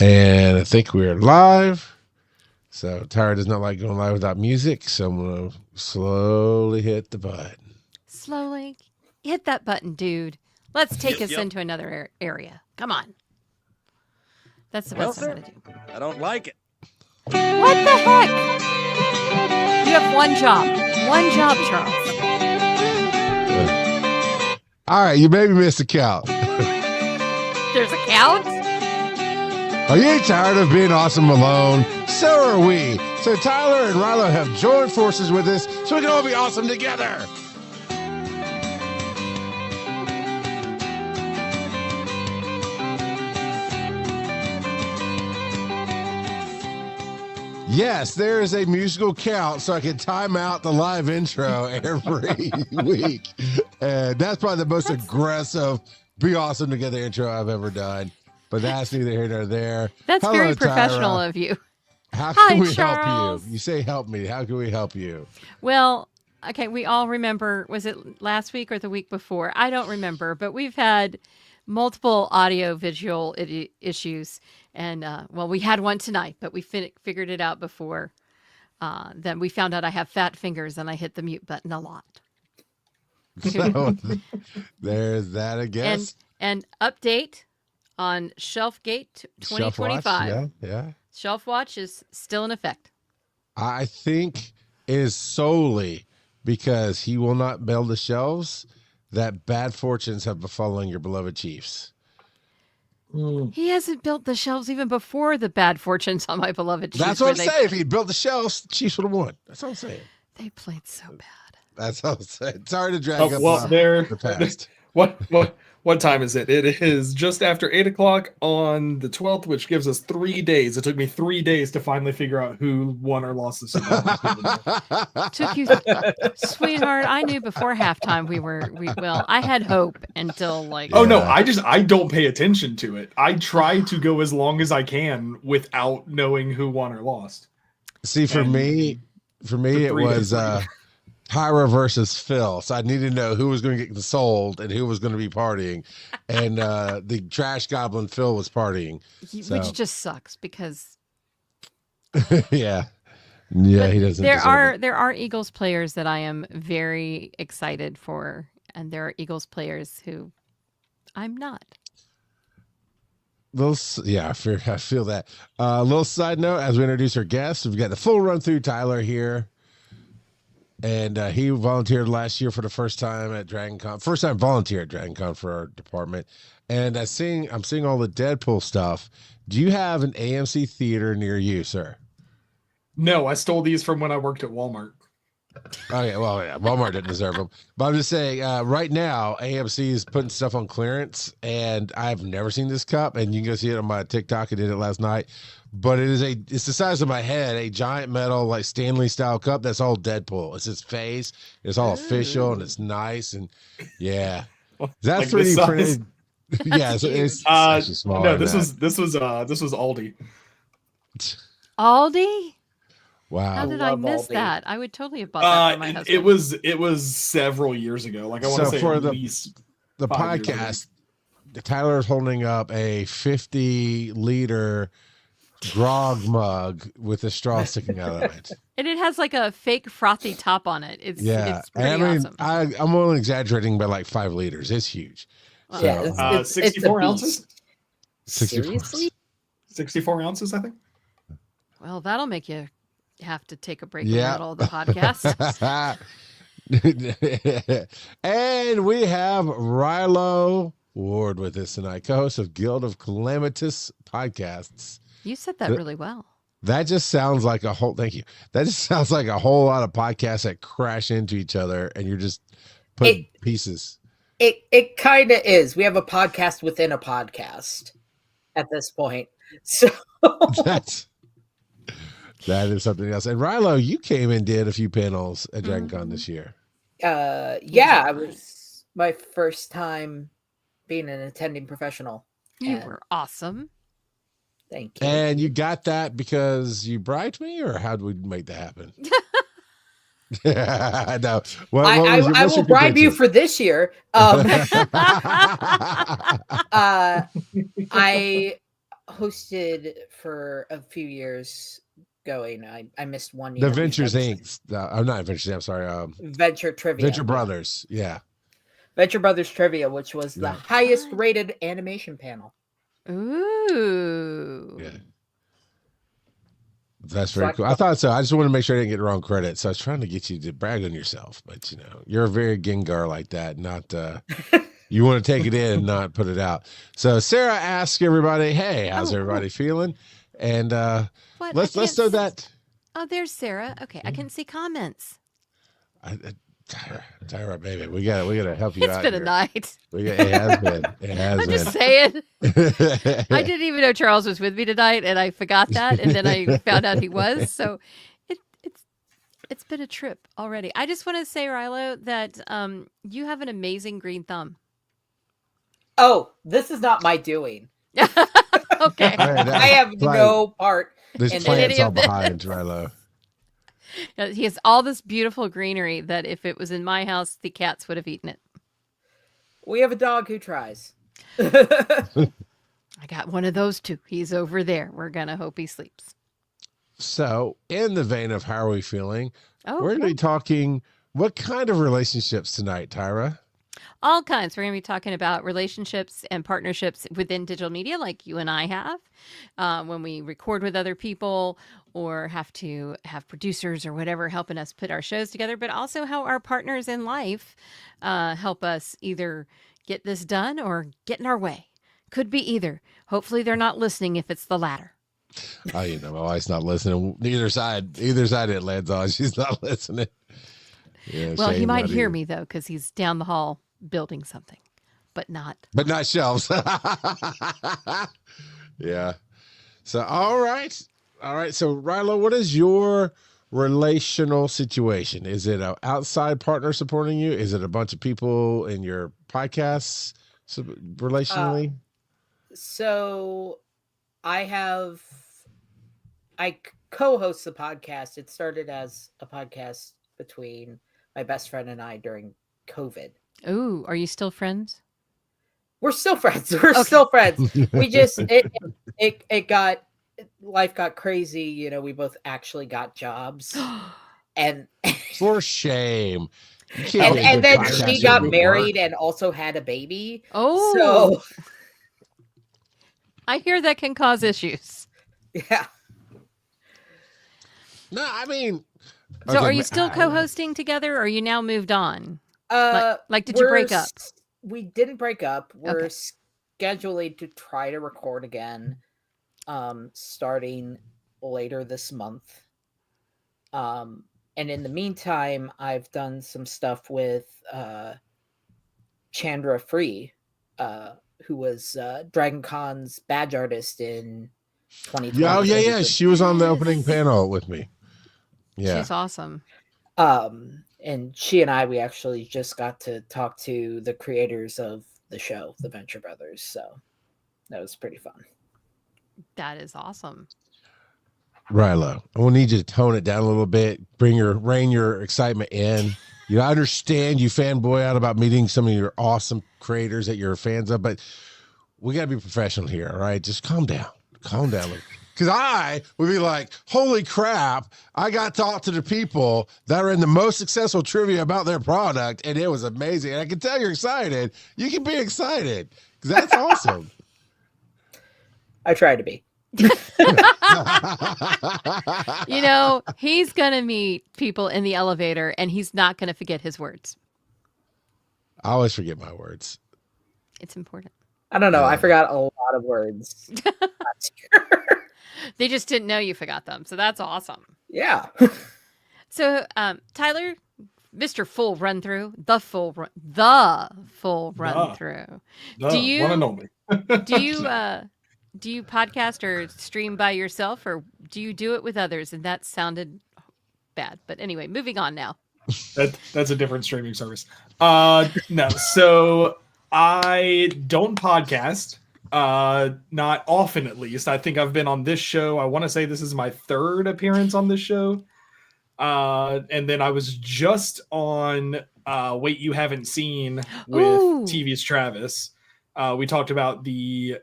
And I think we're live. So Tyler does not like going live without music. So I'm going to slowly hit the button. Slowly hit that button, dude. Let's take us into another area. Come on. That's the best I'm going to do. I don't like it. What the heck? You have one job. One job, Charles. All right, you maybe missed a count. There's a count? Are you tired of being awesome alone? So are we. So Tyler and Rilo have joined forces with us so we can all be awesome together. Yes, there is a musical count so I can time out the live intro every week. And that's probably the most aggressive be awesome together intro I've ever done. But that's neither here nor there. That's Hello, very professional Tyra. of you. How can we Charles. help you? You say help me. How can we help you? Well, okay, we all remember, was it last week or the week before? I don't remember, but we've had multiple audio visual issues. And, well, we had one tonight, but we figured it out before. Then we found out I have fat fingers and I hit the mute button a lot. So there's that, I guess. And update on Shelfgate 2025. Shelf Watch, yeah. Shelf Watch is still in effect. I think it is solely because he will not build the shelves that bad fortunes have befallen your beloved Chiefs. He hasn't built the shelves even before the bad fortunes on my beloved Chiefs. That's what I'm saying. If he built the shelves, the Chiefs would have won. That's what I'm saying. They played so bad. That's what I'm saying. Sorry to drag up the past. What time is it? It is just after 8:00 on the 12th, which gives us 3 days. It took me 3 days to finally figure out who won or lost the Super Bowl. Took you, sweetheart. I knew before halftime well, I had hope until like. Oh no, I don't pay attention to it. I try to go as long as I can without knowing who won or lost. See, for me, it was Tyra versus Phil. So I needed to know who was going to get sold and who was going to be partying. And the trash goblin Phil was partying. Which just sucks because yeah, he doesn't. There are Eagles players that I am very excited for, and there are Eagles players who I'm not. I feel that. A little side note as we introduce our guests, we've got the full run through Tyler here. And he volunteered last year for the first time at DragonCon. First time volunteer at DragonCon for our department. And I'm seeing all the Deadpool stuff. Do you have an AMC theater near you, sir? No, I stole these from when I worked at Walmart. Okay, well, yeah, Walmart didn't deserve them. But I'm just saying, right now, AMC is putting stuff on clearance, and I've never seen this cup, and you can go see it on my TikTok. I did it last night. But it's the size of my head, a giant metal, like Stanley style cup. That's all Deadpool. It's his face. It's all official and it's nice. And yeah, that's like 3D printed. Yeah, it's actually smaller. No, this was Aldi. Aldi? Wow. How did I miss that? I would totally have bought that for my husband. It was several years ago. Like I want to say for at least the podcast, Tyler's holding up a 50-liter grog mug with a straw sticking out of it. And it has like a fake frothy top on it. It's pretty awesome. I'm only exaggerating by like 5 liters. It's huge. Well, yeah, 64 ounces. 64 ounces, I think. Well, that'll make you have to take a break in the middle of the podcast. And we have Rilo Ward with us tonight, co-host of Guild of Calamitous Podcasts. You said that really well. That just sounds like a whole. Thank you. That just sounds like a whole lot of podcasts that crash into each other, and you're just putting pieces. It kind of is. We have a podcast within a podcast at this point. So that is something else. And Rilo, you came and did a few panels at DragonCon this year. Yeah, it was my first time being an attending professional. You were awesome. Thank you. And you got that because you bribed me, or how did we make that happen? No. I will bribe you for this hosted for a few years going. I missed one The year. Ventures because Inc. I'm not Ventures Inc. I'm sorry. Venture Trivia. Venture Brothers. Yeah. Venture Brothers Trivia, which was the Yeah. highest rated animation panel. Ooh. Yeah. That's So very I cool. I thought so. I just wanted to make sure I didn't get the wrong credit. So I was trying to get you to brag on yourself, but you're a very Gengar like that. Not you want to take it in and not put it out. So Sarah asked everybody, "Hey, how's everybody feeling?" And What? let's throw that. Oh, there's Sarah. Okay, I can see comments. Tyra, baby, we gotta help you It's out. been here. a night. It has been. It has I'm been. just saying. I didn't even know Charles was with me tonight, and I forgot that, and then I found out he was. So it's been a trip already. I just want to say, Rilo, that you have an amazing green thumb. Oh, this is not my doing. Okay. I have no part There's in plants any all of this. behind Rilo. He has all this beautiful greenery that if it was in my house, the cats would have eaten it. We have a dog who tries. I got one of those too. He's over there. We're going to hope he sleeps. So, in the vein of how are we feeling, Oh, we're going to be talking what kind of relationships tonight, Tyra? all kinds. We're going to be talking about relationships and partnerships within digital media like you and I have when we record with other people or have to have producers or whatever helping us put our shows together, but also how our partners in life help us either get this done or get in our way. Could be either. Hopefully they're not listening if it's the latter. Oh, my wife's not listening. Either side it lands on. She's not listening. Yeah, Well, he shame, might not hear either. me though, because he's down the hall building something, but not. But not shelves. Yeah. So, all right. So, Rilo, what is your relational situation? Is it an outside partner supporting you? Is it a bunch of people in your podcasts relationally? So I co-host the podcast. It started as a podcast between my best friend and I during COVID. Ooh, are you still friends? We're still friends. We're still friends. We just life got crazy. We both actually got jobs, and For shame. You can't be a and good then podcaster she got at married work. and also had a baby. Oh, So I hear that can cause issues. yeah. No, I mean. So okay, are you still co-hosting together or are you now moved on? Like did you break up? We didn't break up. We're Okay. scheduling to try to record again starting later this month. And in the meantime, I've done some stuff with Chandra Free, who was Dragon Con's badge artist in 2020. Yeah. She was on the opening Yes. panel with me. Yeah. She's awesome. And she and we actually just got to talk to the creators of the show, the Venture Brothers. So that was pretty fun. That is awesome. Rilo, I will need you to tone it down a little bit, rein your excitement in. I understand you fanboy out about meeting some of your awesome creators that you're fans of, but we got to be professional here, all right? Just calm down. Because I would be like, holy crap, I got to talk to the people that are in the most successful trivia about their product, and it was amazing. And I can tell you're excited. You can be excited because that's awesome. I try to be. He's going to meet people in the elevator and he's not going to forget his words. I always forget my words. It's important. I don't know. Yeah. I forgot a lot of words last year. They just didn't know you forgot them. So that's awesome. Yeah. So, Tyler, Mr. Full Run Through, the full run through. Do you want to know me? Do you podcast or stream by yourself, or do you do it with others? And that sounded bad, but anyway, moving on now. That's a different streaming service. No, so I don't podcast. Not often, at least. I think I've been on this show. I want to say this is my third appearance on this show. And then I was just on Wait You Haven't Seen with Ooh. TV's Travis. We talked about the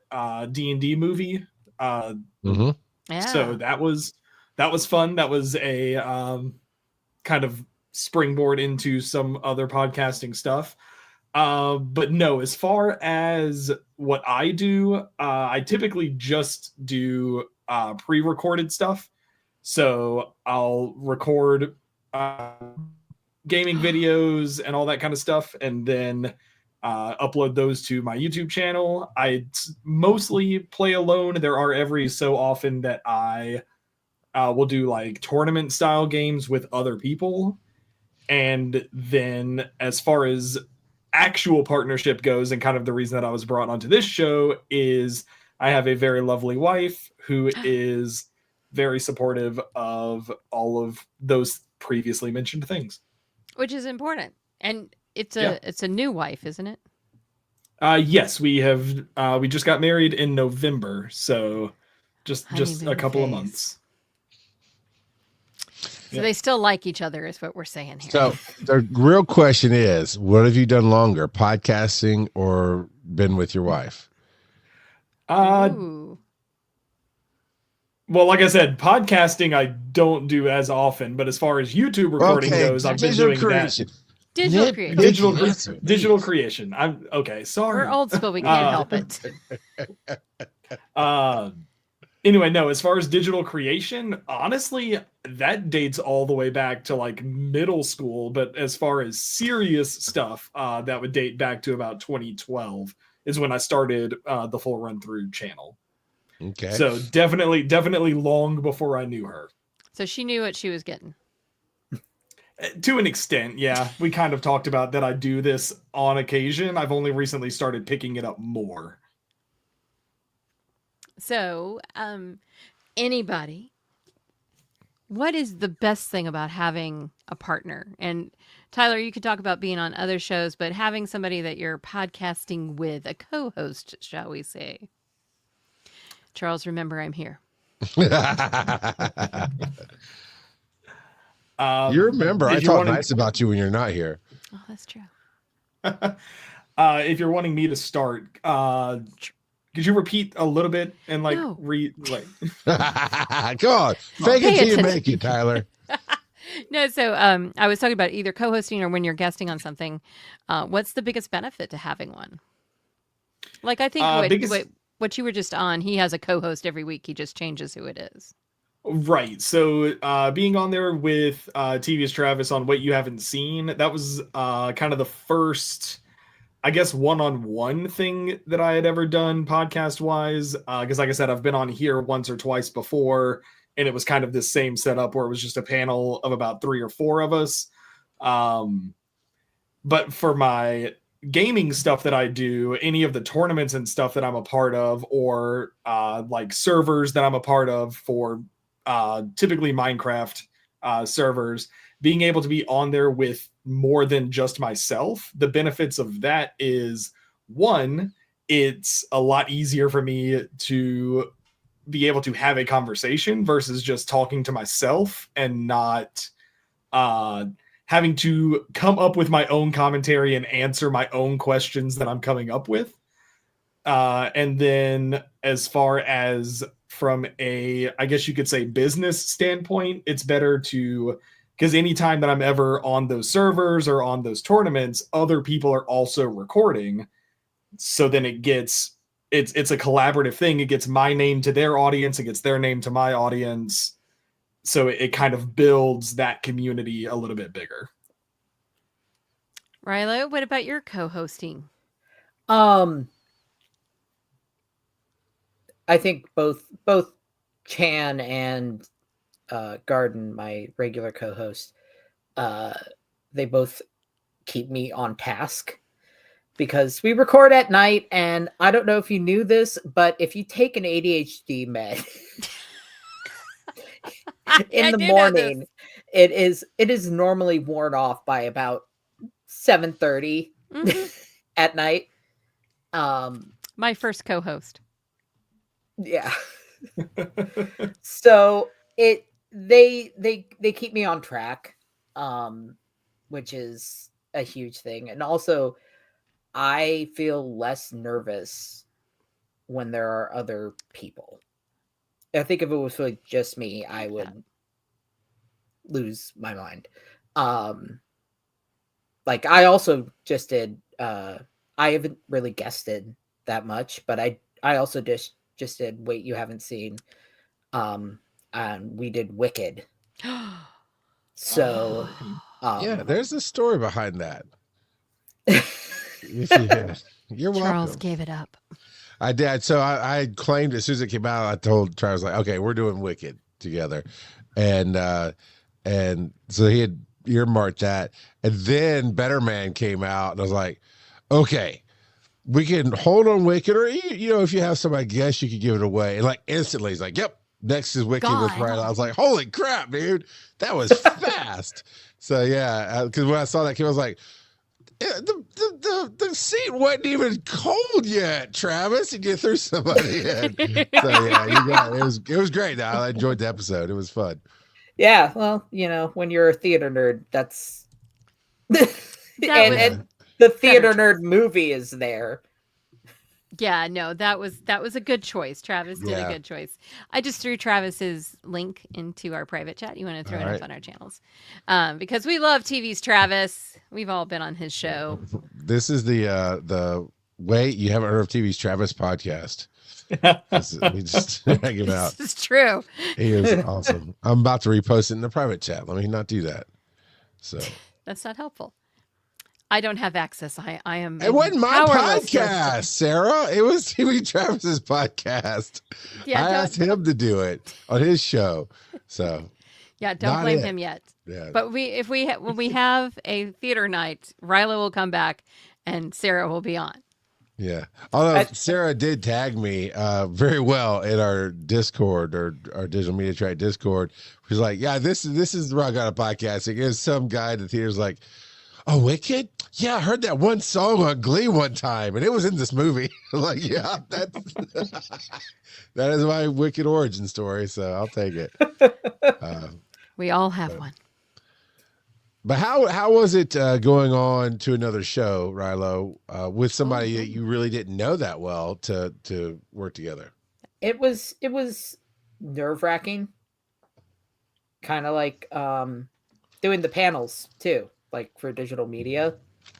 D&D movie Mhm. Yeah. So that was fun. That was a kind of springboard into some other podcasting stuff. But no, as far as what I do, I typically just do pre-recorded stuff. So I'll record gaming videos and all that kind of stuff, and then upload those to my YouTube channel. I mostly play alone. There are every so often that I will do like tournament style games with other people. And then as far as actual partnership goes, and kind of the reason that I was brought onto this show is I have a very lovely wife who is very supportive of all of those previously mentioned things. Which is important. And it's Yeah. a new wife, isn't it? Yes, we just got married in November, so just a Honeymoon couple of phase. months. So Yep. they still like each other is what we're saying here. So the real question is, what have you done longer, podcasting or been with your wife? Ooh. Well, like I said, podcasting I don't do as often, but as far as YouTube recording goes, I've been doing creation. Digital Nip- creation. Nip- digital creation. I'm okay. Sorry. We're old school. We can't help it. Anyway, no, as far as digital creation, honestly, that dates all the way back to like middle school. But as far as serious stuff, that would date back to about 2012 is when I started the full run through channel. Okay. So definitely long before I knew her. So she knew what she was getting. To an extent, yeah. We kind of talked about that I do this on occasion. I've only recently started picking it up more. So, anybody, what is the best thing about having a partner? And Tyler, you could talk about being on other shows, but having somebody that you're podcasting with, a co-host, shall we say? Charles, remember I'm here. You remember, I if you're talk wanting- nice about you when you're not here. Oh, that's true. If you're wanting me to start, could you repeat a little bit and like No. read like Come on, fake Pay it till you attention. make it, Tyler. No, so I was talking about either co-hosting or when you're guesting on something. What's the biggest benefit to having one? Like I think what you were just on, he has a co-host every week. He just changes who it is. Right. So being on there with TV's Travis on What You Haven't Seen, that was kind of the first, I guess, one-on-one thing that I had ever done podcast-wise. Because like I said, I've been on here once or twice before, and it was kind of this same setup where it was just a panel of about 3 or 4 of us. But for my gaming stuff that I do, any of the tournaments and stuff that I'm a part of, or like servers that I'm a part of for typically Minecraft servers, being able to be on there with more than just myself, the benefits of that is, one, it's a lot easier for me to be able to have a conversation versus just talking to myself and not having to come up with my own commentary and answer my own questions that I'm coming up with. And then as far as from a, I guess you could say, business standpoint, it's better to, because anytime that I'm ever on those servers or on those tournaments, other people are also recording. So then it's a collaborative thing. It gets my name to their audience. It gets their name to my audience. So it kind of builds that community a little bit bigger. Rilo, what about your co-hosting? I think both Chan and Garden, my regular co-host, they both keep me on task because we record at night, and I don't know if you knew this, but if you take an ADHD med in the morning, it is normally worn off by about 7:30 at night. My first co-host. Yeah. So they keep me on track, which is a huge thing. And also I feel less nervous when there are other people. I think if it was like just me, I would lose my mind. Like I also just did. I haven't really guested that much, but I also just did. Wait, you haven't seen? And we did Wicked. So, Yeah, there's a story behind that. If you're Charles welcome. gave it up. I did. So I claimed as soon as it came out, I told Travis, like, okay, we're doing Wicked together. And so he had earmarked that. And then Better Man came out, and I was like, okay, we can hold on Wicked, or if you have somebody guess, you could give it away. And like instantly, he's like, yep, next is Wicked with God. Riley. I was like, holy crap, dude, that was fast. So yeah, because when I saw that kid, I was like, yeah, the seat wasn't even cold yet, Travis, and you threw somebody in. So yeah, it was great. Though. I enjoyed the episode. It was fun. Yeah, well, when you're a theater nerd, that's and the theater nerd movie is there. Yeah, no, that was a good choice. Travis did a good choice. I just threw Travis's link into our private chat. You want to throw it up on our channels, because we love TV's Travis. We've all been on his show. This is the wait, you haven't heard of TV's Travis podcast. We just hang him out. This is true. He is awesome. I'm about to repost it in the private chat. Let me not do that. So that's not helpful. I don't have access. I am. It wasn't my podcast, Sarah. It was TV Travis's podcast. Yeah, I asked him to do it on his show. So yeah, don't blame him yet. Yeah. But when we have a theater night, Ryla will come back and Sarah will be on. Yeah. Although Sarah did tag me very well in our Discord, or our digital media track Discord. She's like, yeah, this is where I got a podcast. It gives some guy in the theater's like, oh, Wicked? Yeah, I heard that one song on Glee one time, and it was in this movie. Like, yeah, that is my Wicked origin story, so I'll take it. We all have one. But how was it going on to another show, Rilo, with somebody that you really didn't know that well to work together? It was nerve-wracking. Kind of like doing the panels too. Like for digital media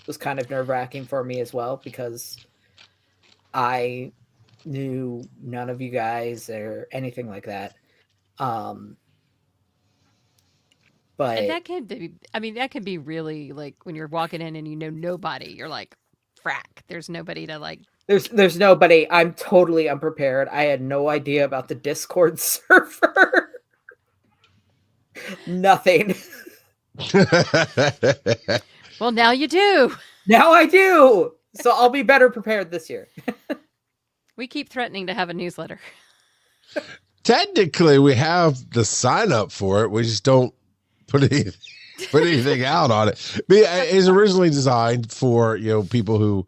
was kind of nerve-wracking for me as well, because I knew none of you guys or anything like that. But and that can be really like when you're walking in and you know nobody, you're like, frack, there's nobody to like. There's nobody. I'm totally unprepared. I had no idea about the Discord server. Nothing. Well, now you do. Now I do. So I'll be better prepared this year. We keep threatening to have a newsletter. Technically, we have the sign up for it. We just don't put anything out on it. But it's originally designed for people who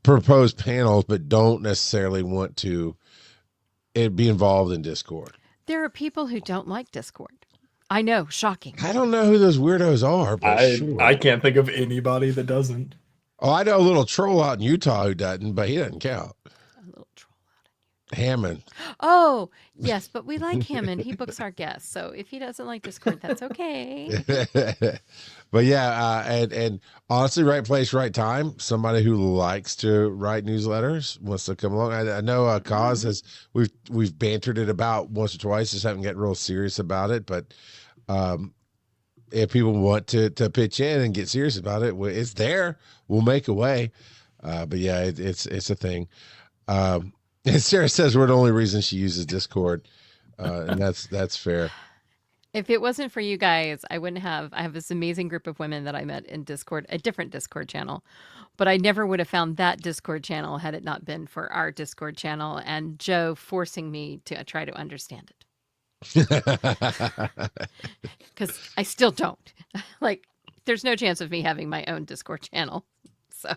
propose panels but don't necessarily want to be involved in Discord. There are people who don't like Discord. I know, shocking. I don't know who those weirdos are, but I can't think of anybody that doesn't. Oh, I know a little troll out in Utah who doesn't, but he doesn't count. A little troll out in Hammond. Oh, yes, but we like Hammond. He books our guests. So if he doesn't like Discord, that's okay. But yeah, and honestly, right place, right time. Somebody who likes to write newsletters wants to come along. I know Cause has we've bantered it about once or twice, just haven't get real serious about it. But if people want to pitch in and get serious about it, it's there. We'll make a way. But yeah, it's a thing. And Sarah says we're the only reason she uses Discord, and that's fair. If it wasn't for you guys, I have this amazing group of women that I met in Discord, a different Discord channel, but I never would have found that Discord channel had it not been for our Discord channel and Joe forcing me to try to understand it. Because I still don't. Like, there's no chance of me having my own Discord channel. So,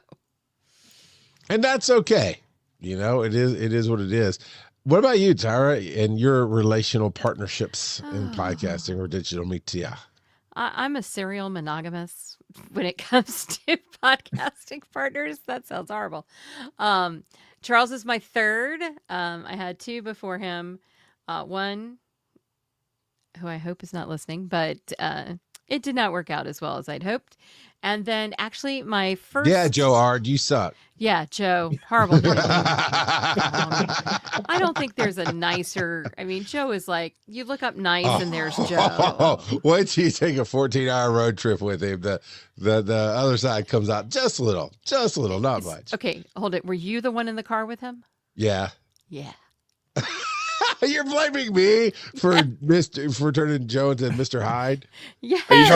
and that's okay. It is what it is. What about you, Tyra, and your relational partnerships in podcasting or digital media? I'm a serial monogamous when it comes to podcasting partners. That sounds horrible. Charles is my third. I had two before him. One who I hope is not listening, but it did not work out as well as I'd hoped. And then actually my first... Yeah, Joe Ard, you suck. Yeah, Joe, horrible human being. I don't think there's a nicer... I mean, Joe is like, you look up nice and there's Joe. Wait till you take a 14-hour road trip with him. The other side comes out just a little, not much. Okay, hold it. Were you the one in the car with him? Yeah. Yeah. You're blaming me for turning Joe into Mr. Hyde. Yes. Are you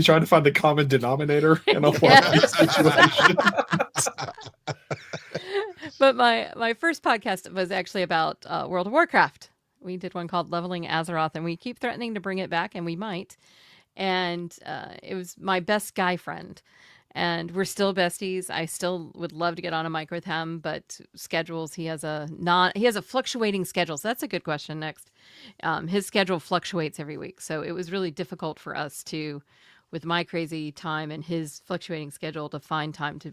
trying to find the common denominator in a situation? But my first podcast was actually about World of Warcraft. We did one called Leveling Azeroth, and we keep threatening to bring it back, and we might. And it was my best guy friend. And we're still besties. I still would love to get on a mic with him, but schedules, he has a fluctuating schedule. So that's a good question next. His schedule fluctuates every week. So it was really difficult for us to, with my crazy time and his fluctuating schedule, to find time to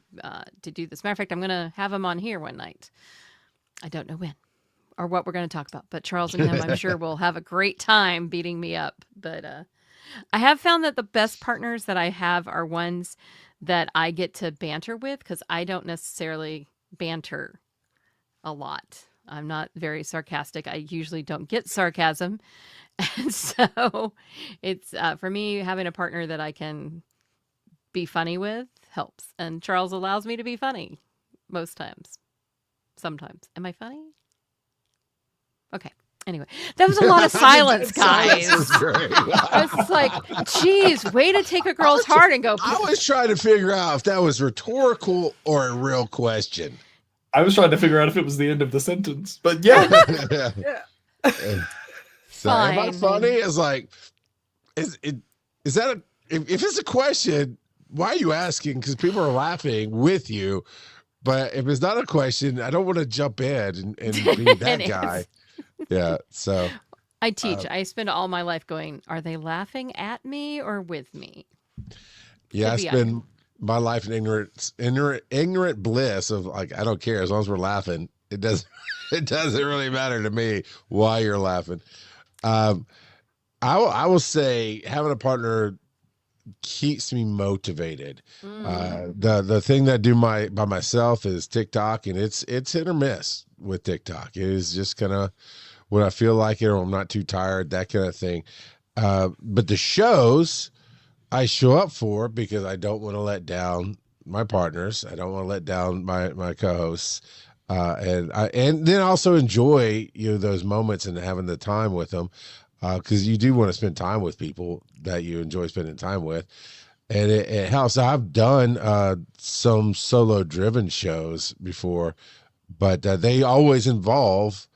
do this. Matter of fact, I'm going to have him on here one night. I don't know when or what we're going to talk about, but Charles and him, I'm sure, will have a great time beating me up. But I have found that the best partners that I have are ones that I get to banter with, because I don't necessarily banter a lot. I'm not very sarcastic. I usually don't get sarcasm. And so it's, for me, having a partner that I can be funny with helps. And Charles allows me to be funny most times. Sometimes. Am I funny? Okay. Anyway, that was a lot of silence, guys. I was like, geez, way to take a girl's heart and go. I was trying to figure out if that was rhetorical or a real question. I was trying to figure out if it was the end of the sentence, but yeah. So, am I funny? It's like, is that if it's a question, why are you asking? Because people are laughing with you. But if it's not a question, I don't want to jump in and be that guy. Yeah, so I teach. I spend all my life going, are they laughing at me or with me? Yeah, I spend my life in ignorant bliss of like, I don't care as long as we're laughing. It doesn't really matter to me why you're laughing. I will say having a partner keeps me motivated. The thing that I do by myself is TikTok, and it's hit or miss with TikTok. It is just kind of when I feel like it or I'm not too tired, that kind of thing. But the shows I show up for because I don't want to let down my partners. I don't want to let down my co-hosts. And then also enjoy, those moments and having the time with them. Because you do want to spend time with people that you enjoy spending time with. And it helps. I've done some solo driven shows before, but they always involve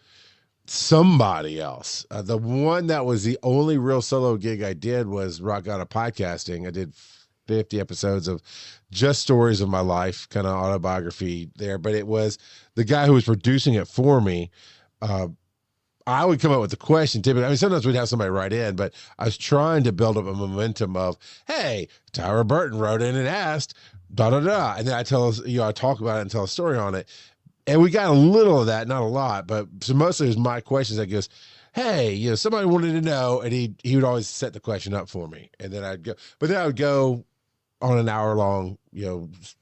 somebody else. The one that was the only real solo gig I did was Rock Out of Podcasting. I did 50 episodes of just stories of my life, kind of autobiography there. But it was the guy who was producing it for me. I would come up with the question typically. I mean, sometimes we'd have somebody write in, but I was trying to build up a momentum of, hey, Tyra Burton wrote in and asked, da da da. And then I talk about it and tell a story on it. And we got a little of that, not a lot, but so mostly it was my questions that goes, hey, somebody wanted to know, and he would always set the question up for me. And then I would go on an hour long,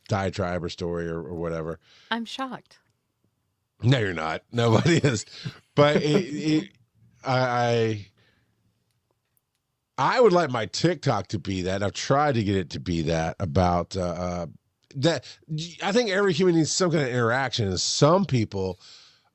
diatribe or story or whatever. I'm shocked. No, you're not. Nobody is. But I would like my TikTok to be that. I've tried to get it to be that about that. I think every human needs some kind of interaction, and some people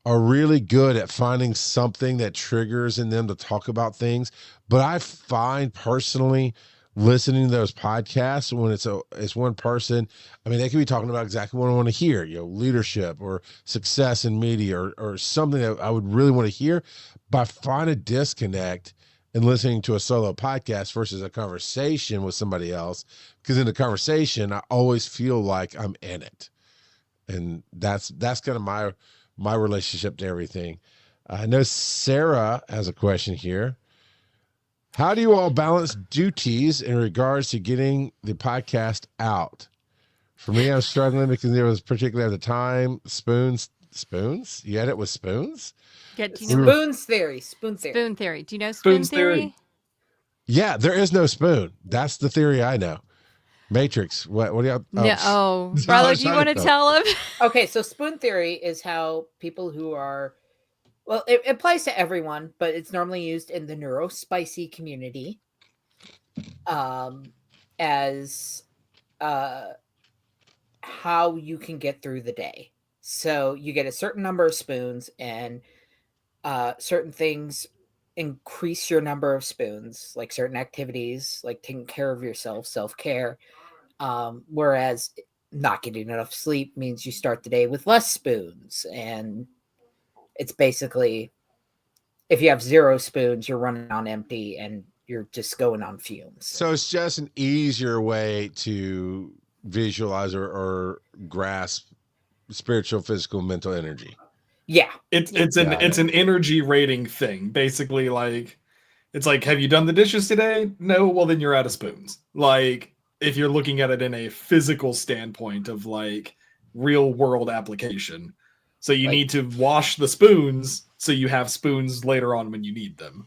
are really good at finding something that triggers in them to talk about things. But I find personally listening to those podcasts when it's one person, I mean, they could be talking about exactly what I want to hear, leadership or success in media or something that I would really want to hear. But I find a disconnect in listening to a solo podcast versus a conversation with somebody else, because in the conversation, I always feel like I'm in it. And that's kind of my relationship to everything. I know Sarah has a question here. How do you all balance duties in regards to getting the podcast out? For me, I'm struggling because there was particularly at the time, spoons Spoons? You had it with spoons? Do you know Spoons theory. Spoon theory. spoon theory? Do you know spoon Spoons theory. theory? Yeah, there is no spoon. That's the theory I know. Matrix. What do y'all? No. Oh, brother, do you want to tell him? Okay, so spoon theory is how people who are, well, it applies to everyone, but it's normally used in the neurospicy community as how you can get through the day. So you get a certain number of spoons, and certain things increase your number of spoons, like certain activities, like taking care of yourself, self-care. Whereas not getting enough sleep means you start the day with less spoons. And it's basically, if you have 0 spoons, you're running on empty and you're just going on fumes. So it's just an easier way to visualize or grasp spiritual, physical, mental energy. Yeah. It's an energy rating thing. Basically, like, it's like, have you done the dishes today? No, well then you're out of spoons. Like, if you're looking at it in a physical standpoint of like real world application. So you need to wash the spoons so you have spoons later on when you need them.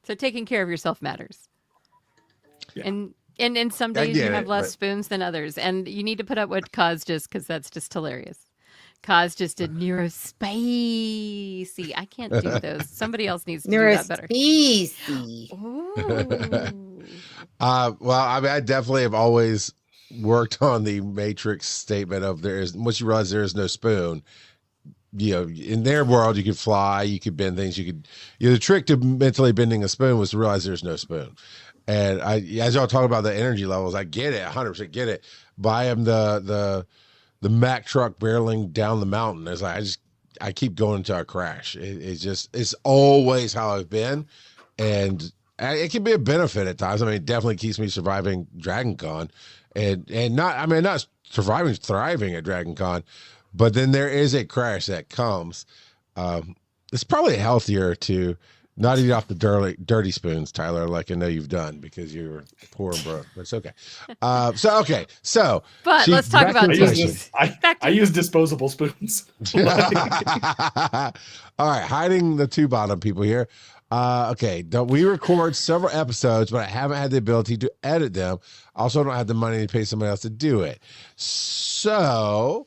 So taking care of yourself matters. Yeah. And some days you have less spoons than others. And you need to put up what Kaz just, because that's just hilarious. Kaz just did neurospicy. I can't do those. Somebody else needs to do that better. Neurospicy. Well, I mean, I definitely have always worked on the Matrix statement of once you realize there is no spoon, you know, in their world, you could fly, you could bend things, the trick to mentally bending a spoon was to realize there's no spoon. And as y'all talk about the energy levels, I get it, 100% get it. But I am the Mack truck barreling down the mountain. It's like, I keep going until I crash. It's always how I've been. And it can be a benefit at times. I mean, it definitely keeps me surviving Dragon Con and not surviving, thriving at Dragon Con, but then there is a crash that comes. It's probably healthier to not eat off the dirty spoons, Tyler, like I know you've done because you were poor and broke, but it's okay. But let's talk about I use disposable spoons. All right, hiding the two bottom people here. Okay, we record several episodes, but I haven't had the ability to edit them. Also, don't have the money to pay somebody else to do it. So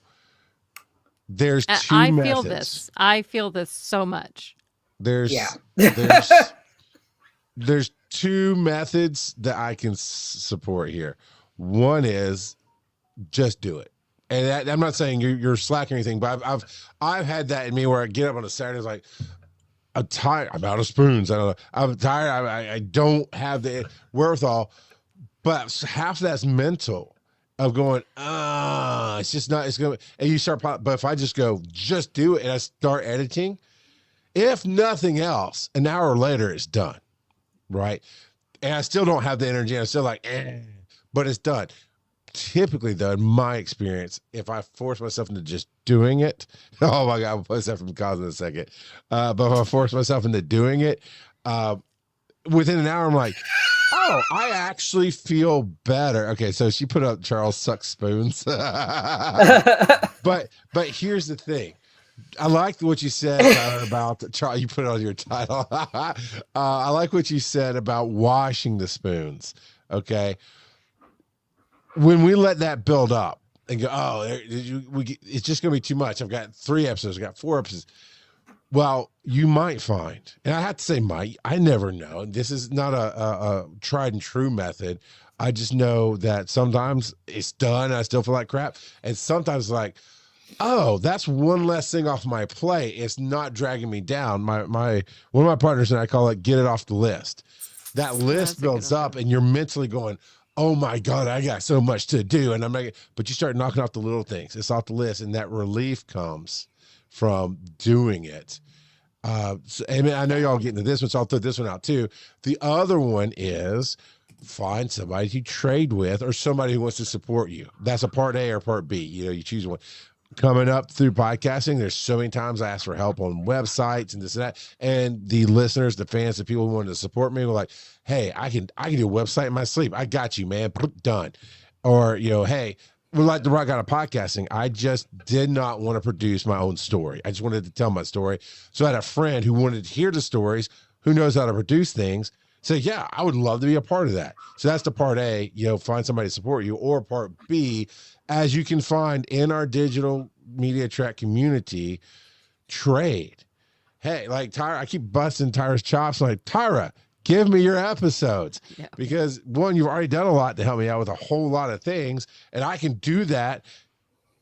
there's two methods. I feel this so much. There's two methods that I can support here. One is just do it. And I'm not saying you're slacking or anything, but I've had that in me where I get up on a Saturday, it's like, I'm tired. I'm out of spoons. I don't know. I'm tired. I don't have the wherewithal, but half of that's mental of going, it's just not, it's going to, and you start, but if I just do it and I start editing, if nothing else, an hour later it's done. Right. And I still don't have the energy. I'm still like, but it's done. Typically, though, in my experience, if I force myself into just doing it, oh my God, I'll post that from Cause in a second. But if I force myself into doing it, within an hour, I'm like, oh, I actually feel better. Okay, so she put up Charles sucks spoons. But here's the thing. I like what you said, Tyler, about Charles. You put it on your title. I like what you said about washing the spoons. Okay. When we let that build up and go, it's just going to be too much. I've got 3 episodes. I've got 4 episodes. Well, you might find, and I have to say I never know. This is not a tried and true method. I just know that sometimes it's done. I still feel like crap. And sometimes like, oh, that's one less thing off my plate. It's not dragging me down. One of my partners and I call it get it off the list. That list builds up and you're mentally going, oh my God, I got so much to do. And but you start knocking off the little things. It's off the list. And that relief comes from doing it. So, I mean, I know y'all getting to this one, so I'll throw this one out too. The other one is find somebody to trade with or somebody who wants to support you. That's a part A or part B. You choose one. Coming up through podcasting, there's so many times I ask for help on websites and this and that. And the listeners, the fans, the people who wanted to support me were like, hey, I can do a website in my sleep. I got you, man. Done. Or, hey, well, like the rock out of podcasting, I just did not want to produce my own story. I just wanted to tell my story. So I had a friend who wanted to hear the stories, who knows how to produce things. So yeah, I would love to be a part of that. So that's the part A, find somebody to support you. Or part B, as you can find in our digital media track community, trade. Hey, like Tyra, I keep busting Tyra's chops. Like, Tyra, give me your episodes. Yeah. Because one, you've already done a lot to help me out with a whole lot of things. And I can do that,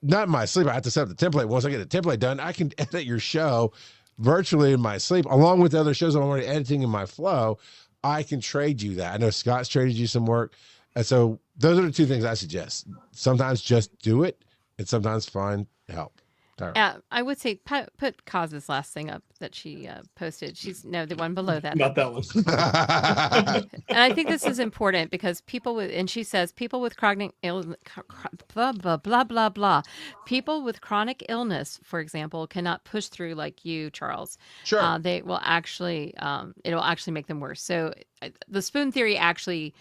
not in my sleep. I have to set up the template. Once I get the template done, I can edit your show virtually in my sleep, along with the other shows I'm already editing in my flow. I can trade you that. I know Scott's traded you some work. And so those are the two things I suggest. Sometimes just do it, and sometimes find help. I would say put Kaz's last thing up that she posted. The one below that. Not that one. And I think this is important because she says people with chronic illness, blah, blah, blah, blah, blah. People with chronic illness, for example, cannot push through like you, Charles. Sure. They will actually, it'll actually make them worse. So the spoon theory actually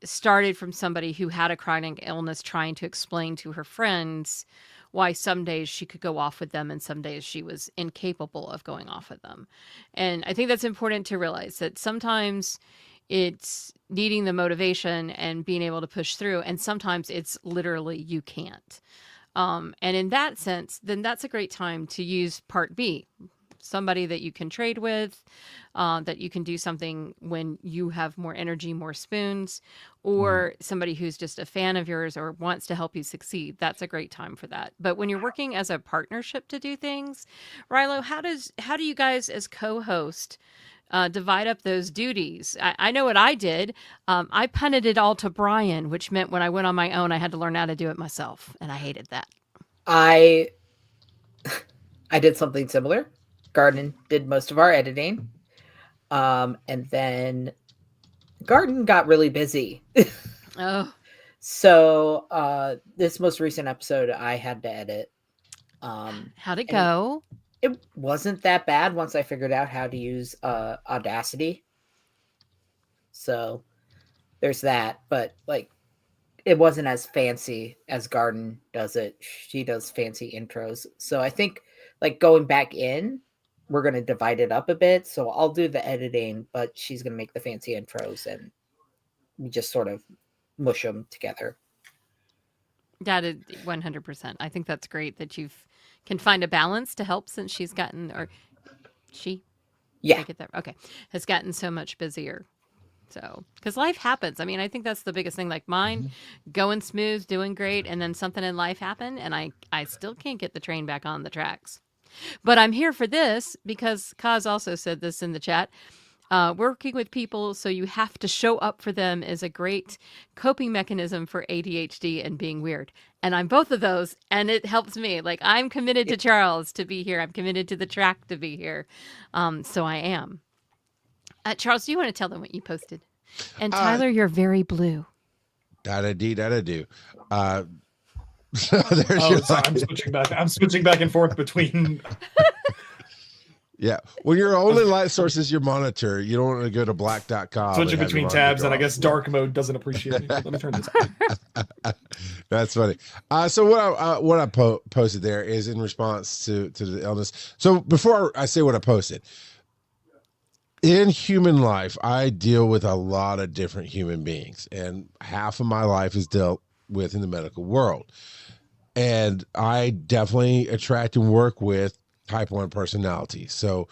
started from somebody who had a chronic illness trying to explain to her friends why some days she could go off with them and some days she was incapable of going off with them. And I think that's important to realize that sometimes it's needing the motivation and being able to push through, and sometimes it's literally you can't. And in that sense, then that's a great time to use part B. Somebody that you can trade with, that you can do something when you have more energy, more spoons, or somebody who's just a fan of yours or wants to help you succeed. That's a great time for that. But when you're working as a partnership to do things, Rilo, how do you guys as co-host divide up those duties? I know what I did. I punted it all to Brian, which meant when I went on my own, I had to learn how to do it myself, and I hated that. I did something similar. Garden did most of our editing. And then Garden got really busy. Oh. So this most recent episode I had to edit. How'd it go? It wasn't that bad once I figured out how to use Audacity. So there's that. But like, it wasn't as fancy as Garden does it. She does fancy intros. So I think like going back in, we're going to divide it up a bit. So I'll do the editing, but she's going to make the fancy intros and we just sort of mush them together. That is 100%. I think that's great that can find a balance to help since she's gotten, or she, yeah, get that. Okay. Has gotten so much busier. So, because life happens. I mean, I think that's the biggest thing. Like mine, going smooth, doing great. And then something in life happened and I still can't get the train back on the tracks. But I'm here for this because Kaz also said this in the chat. Working with people so you have to show up for them is a great coping mechanism for ADHD and being weird. And I'm both of those, and it helps me. Like, I'm committed to Charles to be here. I'm committed to the track to be here. So I am. Charles, do you want to tell them what you posted? And Tyler, you're very blue. Da-da-do. I'm switching back and forth between. Yeah. When your only light source is your monitor, you don't want to go to black.com. Switching between tabs, and I guess dark mode doesn't appreciate it. Let me turn this on. That's funny. So what I posted there is in response to the illness. So before I say what I posted, in human life, I deal with a lot of different human beings, and half of my life is dealt with in the medical world. And I definitely attract and work with type 1 personality. So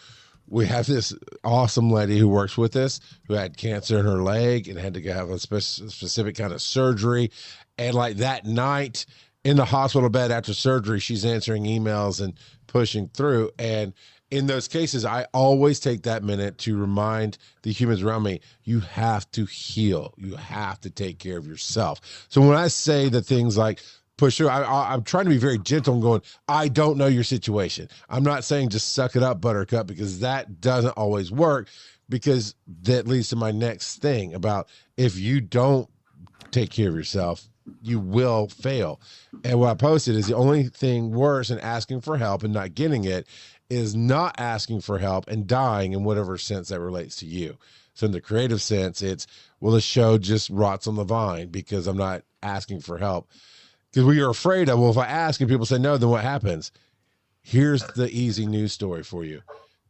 we have this awesome lady who works with us who had cancer in her leg and had to have a specific kind of surgery. And like that night in the hospital bed after surgery, she's answering emails and pushing through. And in those cases, I always take that minute to remind the humans around me, you have to heal. You have to take care of yourself. So when I say the things like, push through, I'm trying to be very gentle and going, I don't know your situation. I'm not saying just suck it up, buttercup, because that doesn't always work, because that leads to my next thing about if you don't take care of yourself, you will fail. And what I posted is the only thing worse than asking for help and not getting it is not asking for help and dying in whatever sense that relates to you. So in the creative sense, it's, well, the show just rots on the vine because I'm not asking for help. Because we are afraid of, well, if I ask and people say no, then what happens? Here's the easy news story for you.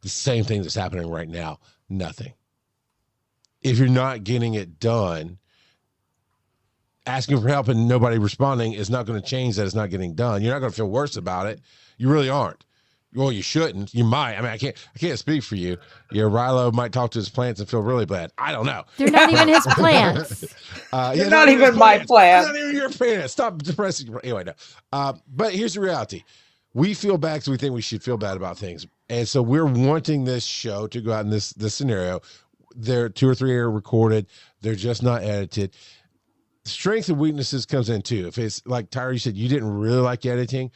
The same thing that's happening right now. Nothing. If you're not getting it done, asking for help and nobody responding is not going to change that it's not getting done. You're not going to feel worse about it. You really aren't. Well, you shouldn't. You might. I mean, I can't speak for you. Your Rilo might talk to his plants and feel really bad. I don't know. They're not even his plants. They're not even my plants. Not even your plants. Stop depressing. Anyway, no. But here's the reality. We feel bad because we think we should feel bad about things. And so we're wanting this show to go out in this scenario. They're 2 or 3 are recorded. They're just not edited. Strengths and weaknesses comes in too. If it's like Tyra, you said you didn't really like editing.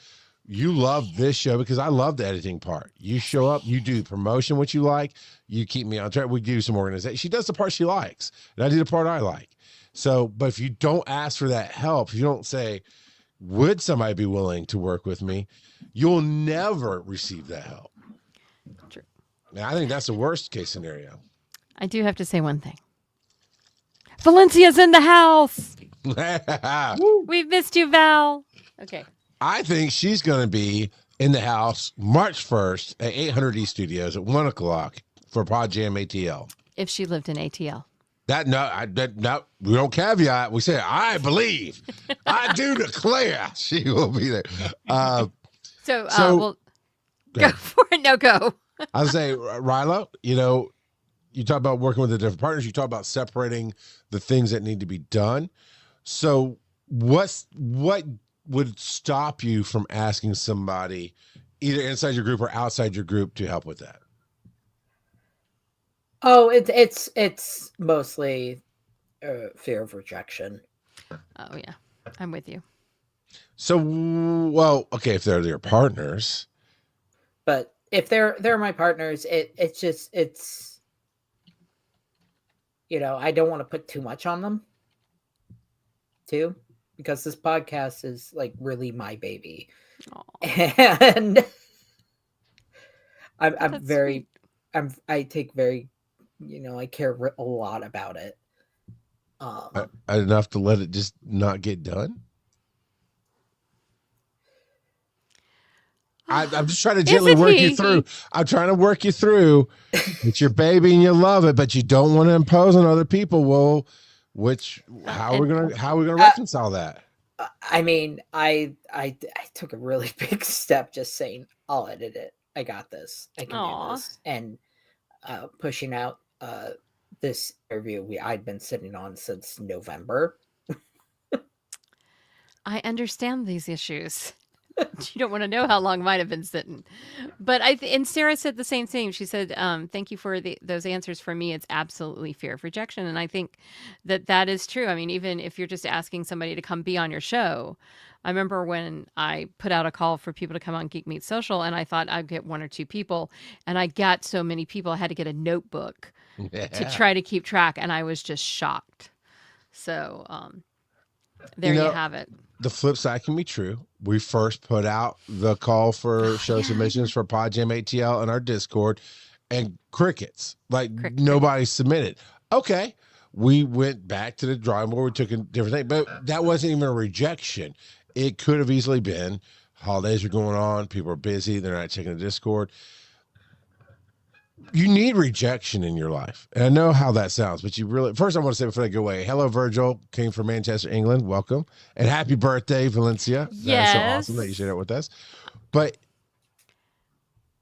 You love this show because I love the editing part. You show up, you do promotion, what you like. You keep me on track. We do some organization. She does the part she likes, and I do the part I like. So, but if you don't ask for that help, if you don't say, would somebody be willing to work with me? You'll never receive that help. True. And I think that's the worst case scenario. I do have to say one thing. Valencia's in the house. We've missed you, Val. Okay. I think she's going to be in the house March 1st at 800 E Studios at 1 o'clock for Pod Jam ATL. If she lived in ATL. No, we don't caveat. We say, I believe, I do declare she will be there. So we'll go for it. No, go. I say, Rilo, you talk about working with the different partners. You talk about separating the things that need to be done. So what would stop you from asking somebody either inside your group or outside your group to help with that? Oh, it's mostly fear of rejection. Oh yeah, I'm with you. So, well, okay, if they're your partners, but if they're my partners, it's I don't want to put too much on them, too, because this podcast is like really my baby. Aww. And I'm very, sweet. I take very, I care a lot about it. Enough to let it just not get done. I'm just trying to gently work you through. I'm trying to work you through. It's your baby and you love it, but you don't want to impose on other people. Well, how are we gonna reconcile that? I mean, I took a really big step just saying, I'll edit it. I got this. I can do this. And pushing out this interview I'd been sitting on since November. I understand these issues. You don't want to know how long mine have been sitting. But and Sarah said the same thing. She said, thank you for those answers. For me, it's absolutely fear of rejection. And I think that is true. I mean, even if you're just asking somebody to come be on your show. I remember when I put out a call for people to come on Geek Meet Social, and I thought I'd get 1 or 2 people. And I got so many people, I had to get a notebook to try to keep track. And I was just shocked. So there you have it. The flip side can be true. We first put out the call for show submissions for Pod Jam ATL in our Discord, and crickets. Nobody submitted. Okay. We went back to the drawing board. We took a different thing, but that wasn't even a rejection. It could have easily been holidays are going on. People are busy. They're not checking the Discord. You need rejection in your life. And I know how that sounds, but first I want to say before I go away, hello, Virgil, came from Manchester, England. Welcome. And happy birthday, Valencia. Yes. That's so awesome that you shared it with us. But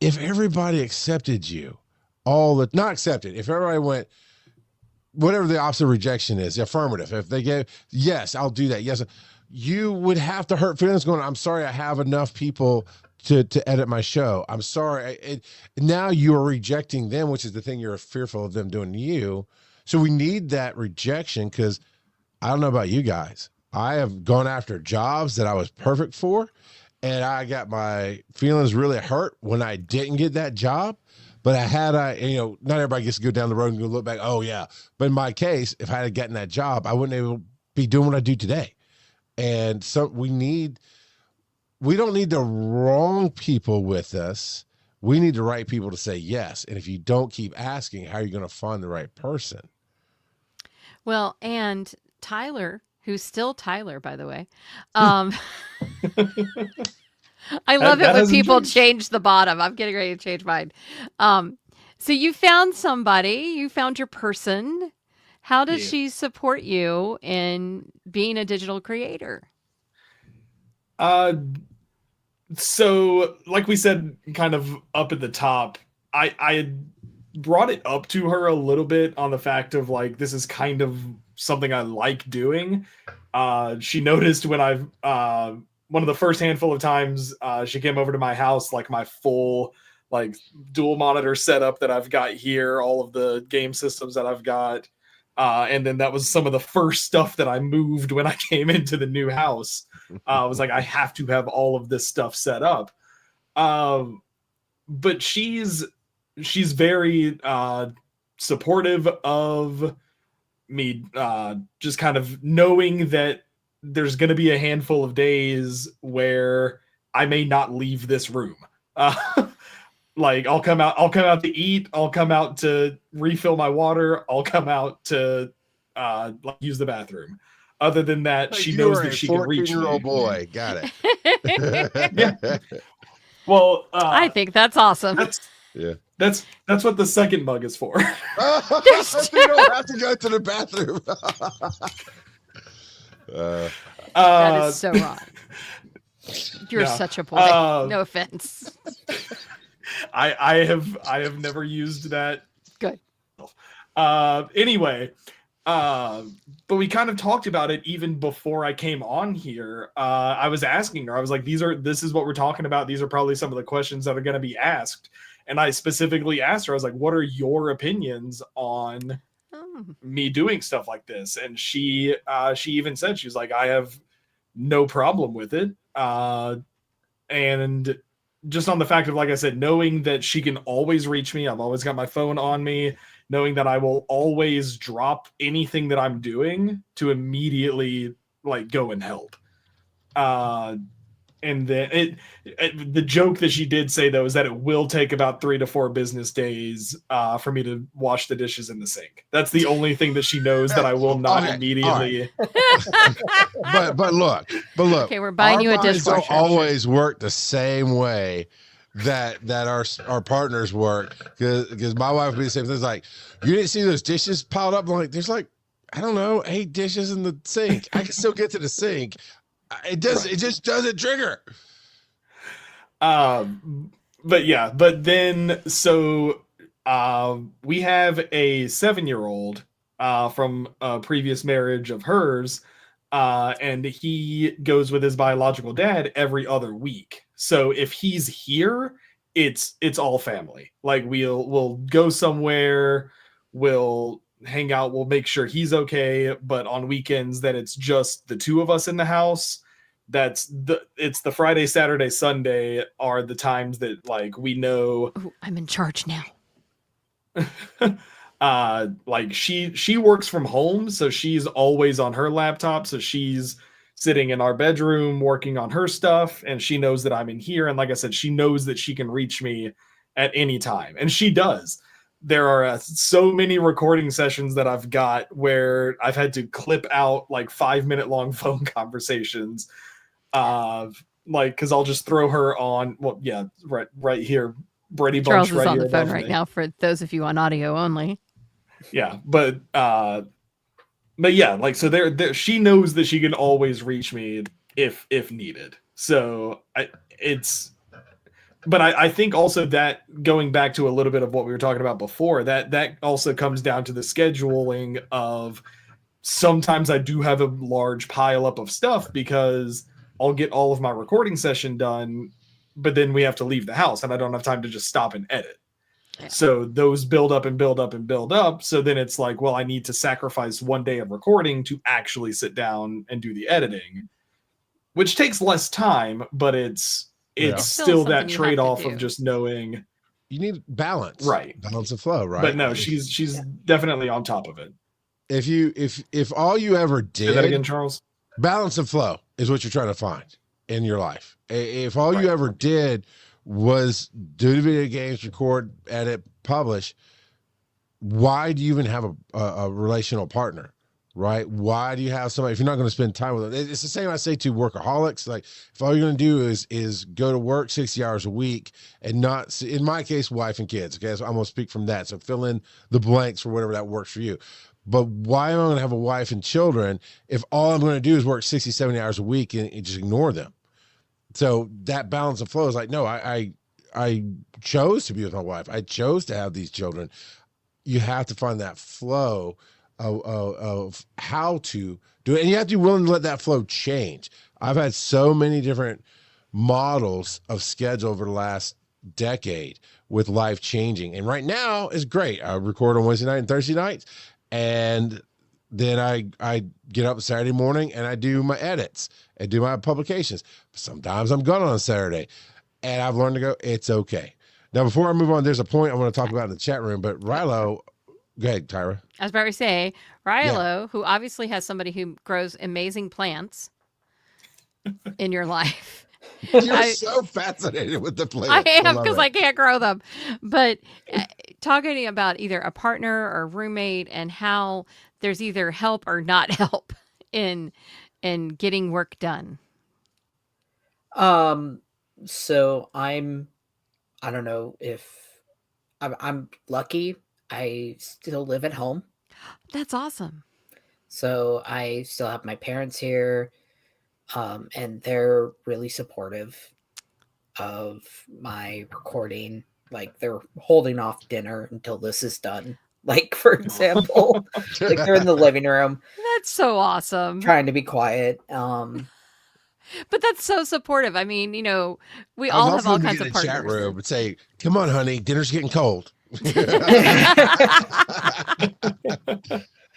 if everybody accepted you, not accepted, if everybody went, whatever the opposite of rejection is, affirmative, if they gave, yes, I'll do that. Yes. You would have to hurt feelings going, I'm sorry, I have enough people to edit my show. I'm sorry. Now you are rejecting them, which is the thing you're fearful of them doing to you. So we need that rejection because I don't know about you guys. I have gone after jobs that I was perfect for, and I got my feelings really hurt when I didn't get that job. But not everybody gets to go down the road and go look back. Oh yeah. But in my case, if I had gotten that job, I wouldn't able be doing what I do today. And so we don't need the wrong people with us. We need the right people to say yes. And if you don't keep asking, how are you going to find the right person? Well, and Tyler who's still Tyler, by the way. I love it that when hasn't people changed. change the bottom. I'm getting ready to change mine. So you found somebody, you found your person. How does Yeah. she support you in being a digital creator? So like we said, kind of up at the top, I had brought it up to her a little bit on the fact of like, this is kind of something I like doing. She noticed when I've, one of the first handful of times she came over to my house, like my full like dual monitor setup that I've got here, all of the game systems that I've got. And then that was some of the first stuff that I moved when I came into the new house. I was like, I have to have all of this stuff set up. But she's very supportive of me, just kind of knowing that there's going to be a handful of days where I may not leave this room. Like I'll come out to eat, I'll come out to refill my water, I'll come out to use the bathroom. Other than that, she knows that she can reach me. 14-year-old boy. Got it. Yeah. Well, I think that's awesome. That's what the second mug is for. So you don't have to go to the bathroom. That is so wrong. You're No. such a boy. No offense. I have never used that. Good. Anyway, but we kind of talked about it even before I came on here. I was asking her, I was like, this is what we're talking about. These are probably some of the questions that are going to be asked. And I specifically asked her, I was like, what are your opinions on me doing stuff like this? And she even said, she was like, I have no problem with it. And just on the fact of, like I said, knowing that she can always reach me, I've always got my phone on me, knowing that I will always drop anything that I'm doing to immediately like go and help. And then the joke that she did say though is that it will take about 3 to 4 business days for me to wash the dishes in the sink. That's the only thing that she knows that I will not immediately. Right. but look. Okay, we're buying you a minds don't dishwasher. always work the same way that our partners work, because my wife would be the same thing. It's like, you didn't see those dishes piled up? I'm like, there's like, I don't know, 8 dishes in the sink. I can still get to the sink. It just doesn't trigger. But then so we have a 7-year-old from a previous marriage of hers, and he goes with his biological dad every other week. So if he's here, it's all family. Like we'll go somewhere, we'll hang out, we'll make sure he's okay. But on weekends that it's just the two of us in the house, it's the Friday, Saturday, Sunday are the times that like we know. Ooh, I'm in charge now. Like she works from home, so she's always on her laptop, so she's sitting in our bedroom working on her stuff, and she knows that I'm in here, and like I said, she knows that she can reach me at any time, and she does. There are so many recording sessions that I've got where I've had to clip out like 5-minute long phone conversations, like because I'll just throw her on. Well, yeah, right here, Brady Bunch. Charles is right on here the phone above right me. now for those of you on audio only. Yeah, but yeah, like so there she knows that she can always reach me if needed. So I think also that going back to a little bit of what we were talking about before, that also comes down to the scheduling of sometimes I do have a large pile up of stuff because I'll get all of my recording session done, but then we have to leave the house and I don't have time to just stop and edit. Yeah. So those build up and build up and build up. So then it's like, well, I need to sacrifice one day of recording to actually sit down and do the editing, which takes less time, but it's still that trade-off of just knowing you need balance, right? Balance of flow, right? But no, she's definitely on top of it. If all you ever did, say that again, Charles. Balance of flow is what you're trying to find in your life. If all you ever did was do the video games, record, edit, publish, why do you even have a relational partner? right? Why do you have somebody if you're not going to spend time with them? It's the same I say to workaholics. Like if all you're going to do is go to work 60 hours a week and not, in my case, wife and kids. Okay, so I'm going to speak from that. So fill in the blanks for whatever that works for you. But why am I going to have a wife and children if all I'm going to do is work 60, 70 hours a week and just ignore them? So that balance of flow is like, no, I chose to be with my wife. I chose to have these children. You have to find that flow of how to do it. And you have to be willing to let that flow change. I've had so many different models of schedule over the last decade with life changing. And right now is great. I record on Wednesday night and Thursday nights. And then I get up Saturday morning and I do my edits and do my publications. Sometimes I'm gone on Saturday. And I've learned to go, it's okay. Now, before I move on, there's a point I want to talk about in the chat room, but Rilo, go ahead, Tyra. I was about to say, Rilo, who obviously has somebody who grows amazing plants in your life. You're so fascinated with the plants. I am, because I can't grow them. But talking about either a partner or roommate and how there's either help or not help in getting work done. So I don't know if I'm lucky. I still live at home. That's awesome. So I still have my parents here, and they're really supportive of my recording. Like they're holding off dinner until this is done. Like, for example, like they're in the living room. That's so awesome. Trying to be quiet. But that's so supportive. I mean, you know, we all have all kinds of partners. Chat room and say, "Come on, honey, dinner's getting cold."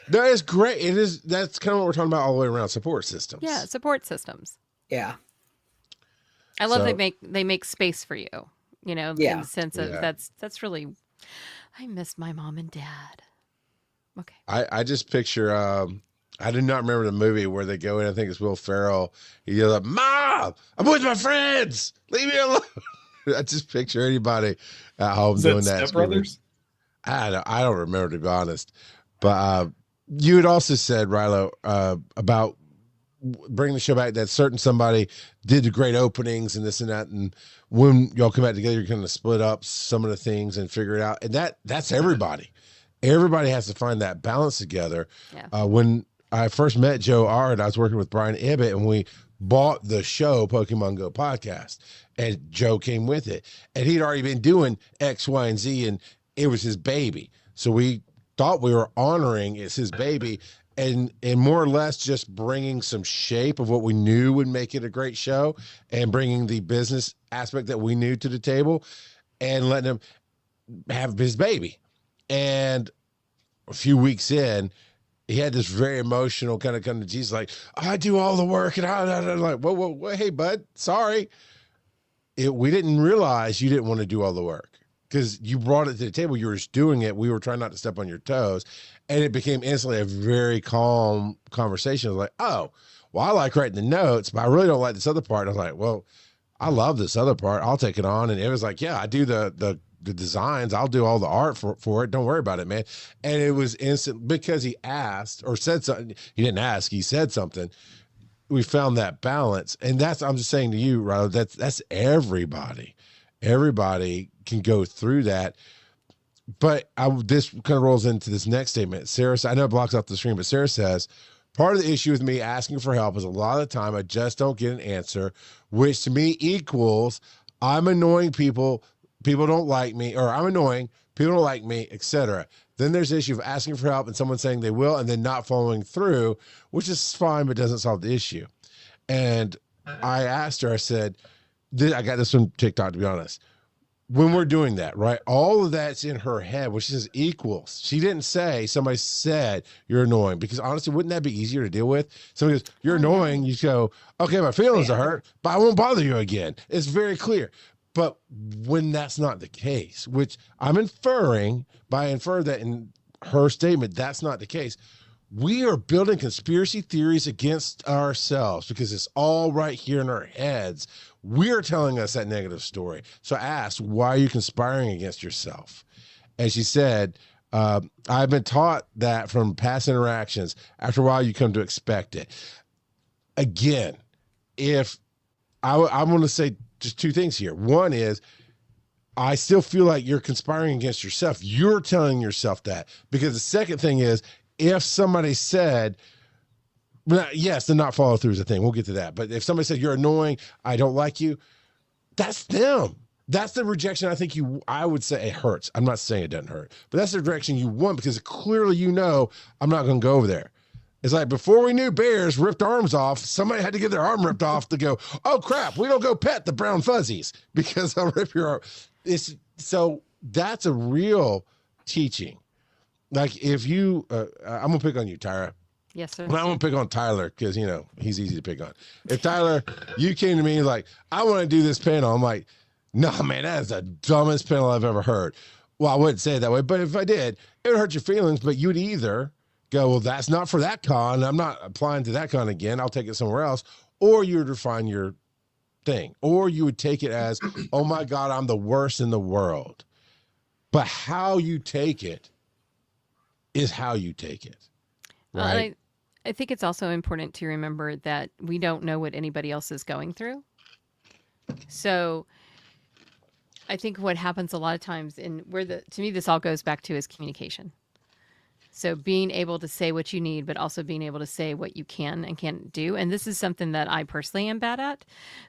That is great. It is. That's kind of what we're talking about all the way around. Support systems. Yeah, support systems. Yeah. I love they make space for you. You know, in the sense of that's really. I miss my mom and dad. Okay. I just picture. I do not remember the movie where they go in. I think it's Will Ferrell. He yells like, "Mom, I'm with my friends. Leave me alone." I just picture anybody at home doing that. Step Brothers? I don't remember, to be honest. But you had also said, Rilo, about bringing the show back, that certain somebody did the great openings and this and that. And when y'all come back together, you're going to split up some of the things and figure it out. And that's everybody. Everybody has to find that balance together. Yeah. When I first met Joe Ard, I was working with Brian Ibbett, and we bought the show Pokemon Go podcast, and Joe came with it, and he'd already been doing X, Y, and Z, and it was his baby. So we thought we were honoring it's his baby, and more or less just bringing some shape of what we knew would make it a great show, and bringing the business aspect that we knew to the table, and letting him have his baby. And a few weeks in, he had this very emotional kind of come to Jesus, like, "I do all the work," and I'm like, whoa, hey, bud, sorry. We didn't realize you didn't want to do all the work because you brought it to the table. You were just doing it. We were trying not to step on your toes. And it became instantly a very calm conversation. I was like, "Oh, well, I like writing the notes, but I really don't like this other part." I was like, "Well, I love this other part. I'll take it on." And it was like, "Yeah, I do the designs. I'll do all the art for it. Don't worry about it, man." And it was instant because he asked or said something. He didn't ask. He said something. We found that balance. And I'm just saying to you, Riley, that's everybody. Everybody can go through that. But this kind of rolls into this next statement. Sarah, I know it blocks out the screen, but Sarah says, "Part of the issue with me asking for help is a lot of the time I just don't get an answer, which to me equals I'm annoying people don't like me, or I'm annoying, people don't like me, etc. Then there's the issue of asking for help and someone saying they will and then not following through, which is fine, but doesn't solve the issue." And I asked her, I said, I got this from TikTok, to be honest. When we're doing that, right? All of that's in her head, which is equals. She didn't say, somebody said you're annoying, because honestly, wouldn't that be easier to deal with? Somebody goes, "You're annoying." You go, "Okay, my feelings are hurt, but I won't bother you again." It's very clear. But when that's not the case, which I'm inferring, by infer that in her statement, that's not the case, we are building conspiracy theories against ourselves because it's all right here in our heads. We're telling us that negative story. So I asked, "Why are you conspiring against yourself?" And she said, I've been taught that from past interactions. After a while, you come to expect it. Again, if I'm going to say just two things here. One is, I still feel like you're conspiring against yourself. You're telling yourself that. Because the second thing is, if somebody said, well, yes, the not follow through is a thing. We'll get to that. But if somebody said, you're annoying, I don't like you, that's them. That's the rejection I would say it hurts. I'm not saying it doesn't hurt, but that's the direction you want, because clearly I'm not going to go over there. It's like before we knew bears ripped arms off, somebody had to get their arm ripped off to go, oh crap, we don't go pet the brown fuzzies because I'll rip your arm. So that's a real teaching. Like if you, I'm going to pick on you, Tyra. Yes, sir. But I'm going to pick on Tyler because, he's easy to pick on. If Tyler, you came to me like, I want to do this panel. I'm like, no, man, that is the dumbest panel I've ever heard. Well, I wouldn't say it that way, but if I did, it would hurt your feelings. But you'd either go, well, that's not for that con. I'm not applying to that con again. I'll take it somewhere else. Or you would refine your thing. Or you would take it as, oh my God, I'm the worst in the world. But how you take it is how you take it. Right? I think it's also important to remember that we don't know what anybody else is going through. So I think what happens a lot of times, to me, this all goes back to is communication. So being able to say what you need, but also being able to say what you can and can't do. And this is something that I personally am bad at,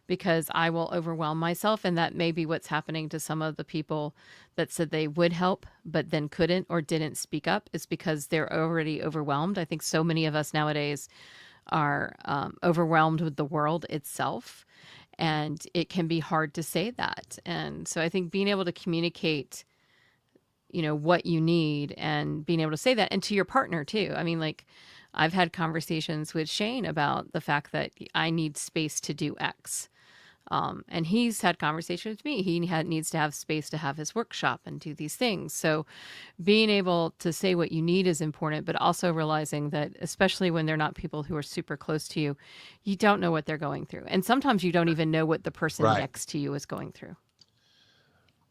because I will overwhelm myself. And that may be what's happening to some of the people that said they would help, but then couldn't or didn't speak up, is because they're already overwhelmed. I think so many of us nowadays are overwhelmed with the world itself. And it can be hard to say that. And so I think being able to communicate, what you need and being able to say that, and to your partner too. I mean, like I've had conversations with Shane about the fact that I need space to do X. And he's had conversations with me. He needs to have space to have his workshop and do these things. So being able to say what you need is important, but also realizing that, especially when they're not people who are super close to you, you don't know what they're going through. And sometimes you don't even know what the person next to you is going through.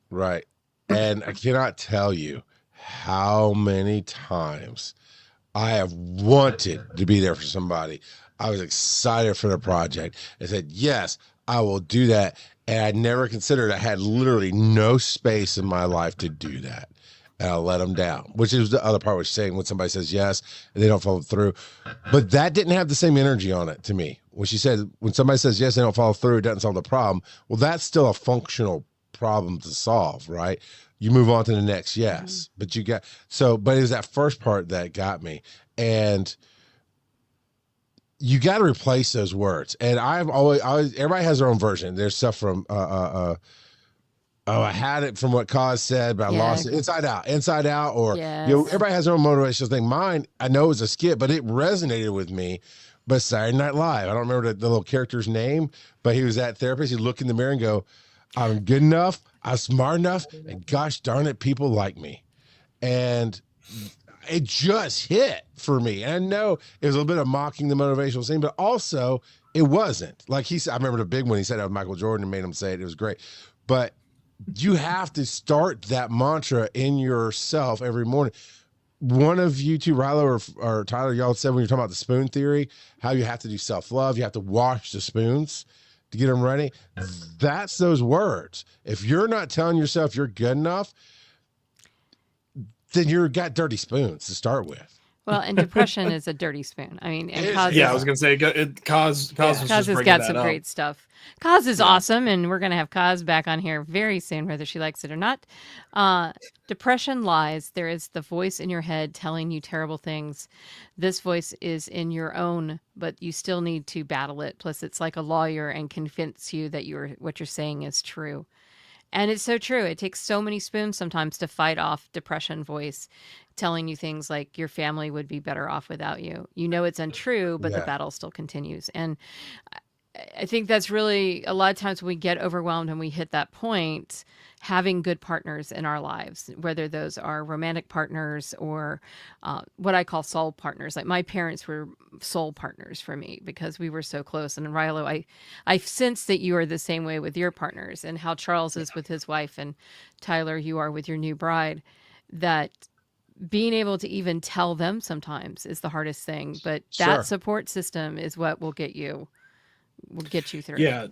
Right. And I cannot tell you how many times I have wanted to be there for somebody. I was excited for the project and said, yes, I will do that. And I never considered I had literally no space in my life to do that. And I'll let them down, which is the other part was saying when somebody says yes and they don't follow through. But that didn't have the same energy on it to me. When she said, when somebody says yes, they don't follow through, it doesn't solve the problem. Well, that's still a functional problem to solve, right? You move on to the next yes. But but it was that first part that got me. And you got to replace those words. And I've always, everybody has their own version. There's stuff from, I had it from what Cause said, but I lost it. Inside Out, or, everybody has their own motivational thing. Mine, I know it was a skit, but it resonated with me. But Saturday Night Live, I don't remember the little character's name, but he was that therapist. He'd look in the mirror and go, I'm good enough, I'm smart enough, and gosh darn it, people like me. And it just hit for me. And I know it was a little bit of mocking the motivational scene, but also it wasn't. Like I remember the big one, he said that with Michael Jordan and made him say it. It was great. But you have to start that mantra in yourself every morning. One of you two, Rilo or Tyler, y'all said when you're talking about the spoon theory, how you have to do self-love, you have to wash the spoons to get them ready. That's those words. If you're not telling yourself you're good enough, then you've got dirty spoons to start with. Well, and depression is a dirty spoon. I mean, and Cause I was going to say, Cause has got some great stuff. Cause is awesome, and we're going to have Cause back on here very soon, whether she likes it or not. Depression lies. There is the voice in your head telling you terrible things. This voice is in your own, but you still need to battle it. Plus, it's like a lawyer and convince you that what you're saying is true. And it's so true. It takes so many spoons sometimes to fight off depression voice telling you things like your family would be better off without you. You know it's untrue, but the battle still continues. And I think that's really a lot of times when we get overwhelmed and we hit that point, having good partners in our lives, whether those are romantic partners or what I call soul partners. Like my parents were soul partners for me because we were so close. And Rilo, I sense that you are the same way with your partners, and how Charles is with his wife, and Tyler, you are with your new bride, that being able to even tell them sometimes is the hardest thing, but Sure. that support system is what will get you through. Yeah.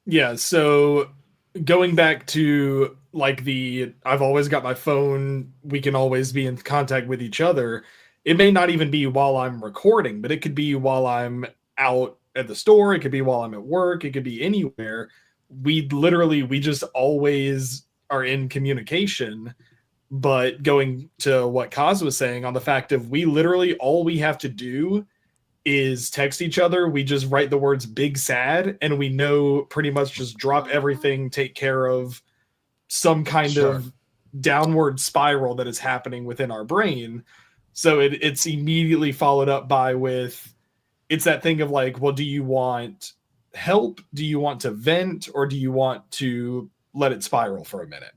Yeah. So going back to like I've always got my phone, we can always be in contact with each other. It may not even be while I'm recording, but it could be while I'm out at the store. It could be while I'm at work. It could be anywhere. We just always are in communication. But going to what Kaz was saying on the fact of all we have to do is text each other. We just write the words big sad and we know pretty much just drop everything, take care of some kind of downward spiral that is happening within our brain. So it's immediately followed up by it's that thing of like, well, do you want help? Do you want to vent, or do you want to let it spiral for a minute?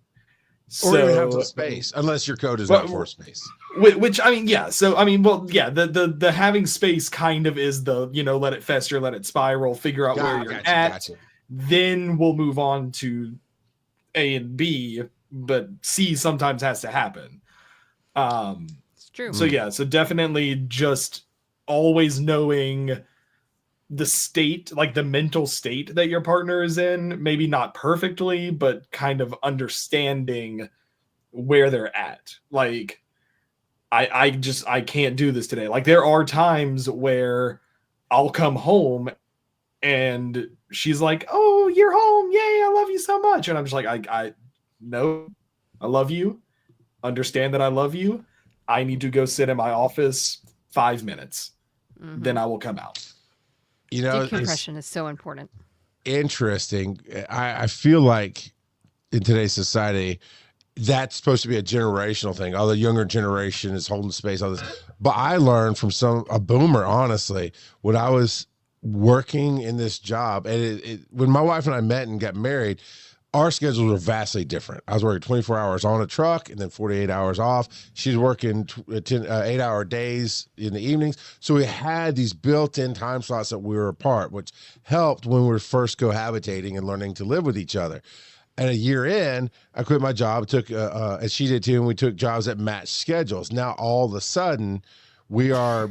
Or even have some space, unless your code is not for space. Which I mean, yeah. So I mean, well, yeah. The having space kind of is the let it fester, let it spiral, figure out where you're at. Gotcha. Then we'll move on to A and B, but C sometimes has to happen. It's true. So yeah, so definitely just always knowing the state, like the mental state that your partner is in, maybe not perfectly, but kind of understanding where they're at. Like, I can't do this today. Like, there are times where I'll come home and she's like, "Oh, you're home. Yay, I love you so much." And I'm just like, I no, I love you. Understand that I love you. I need to go sit in my office 5 minutes. Mm-hmm. Then I will come out. Decompression is so important. Interesting. I feel like in today's society, that's supposed to be a generational thing. All the younger generation is holding space, all this. But I learned from a boomer, honestly, when I was working in this job. And when my wife and I met and got married, our schedules were vastly different. I was working 24 hours on a truck and then 48 hours off. She's working 8-hour days in the evenings. So we had these built-in time slots that we were apart, which helped when we were first cohabitating and learning to live with each other. And a year in, I quit my job, took, as she did too, and we took jobs that matched schedules. Now, all of a sudden, we are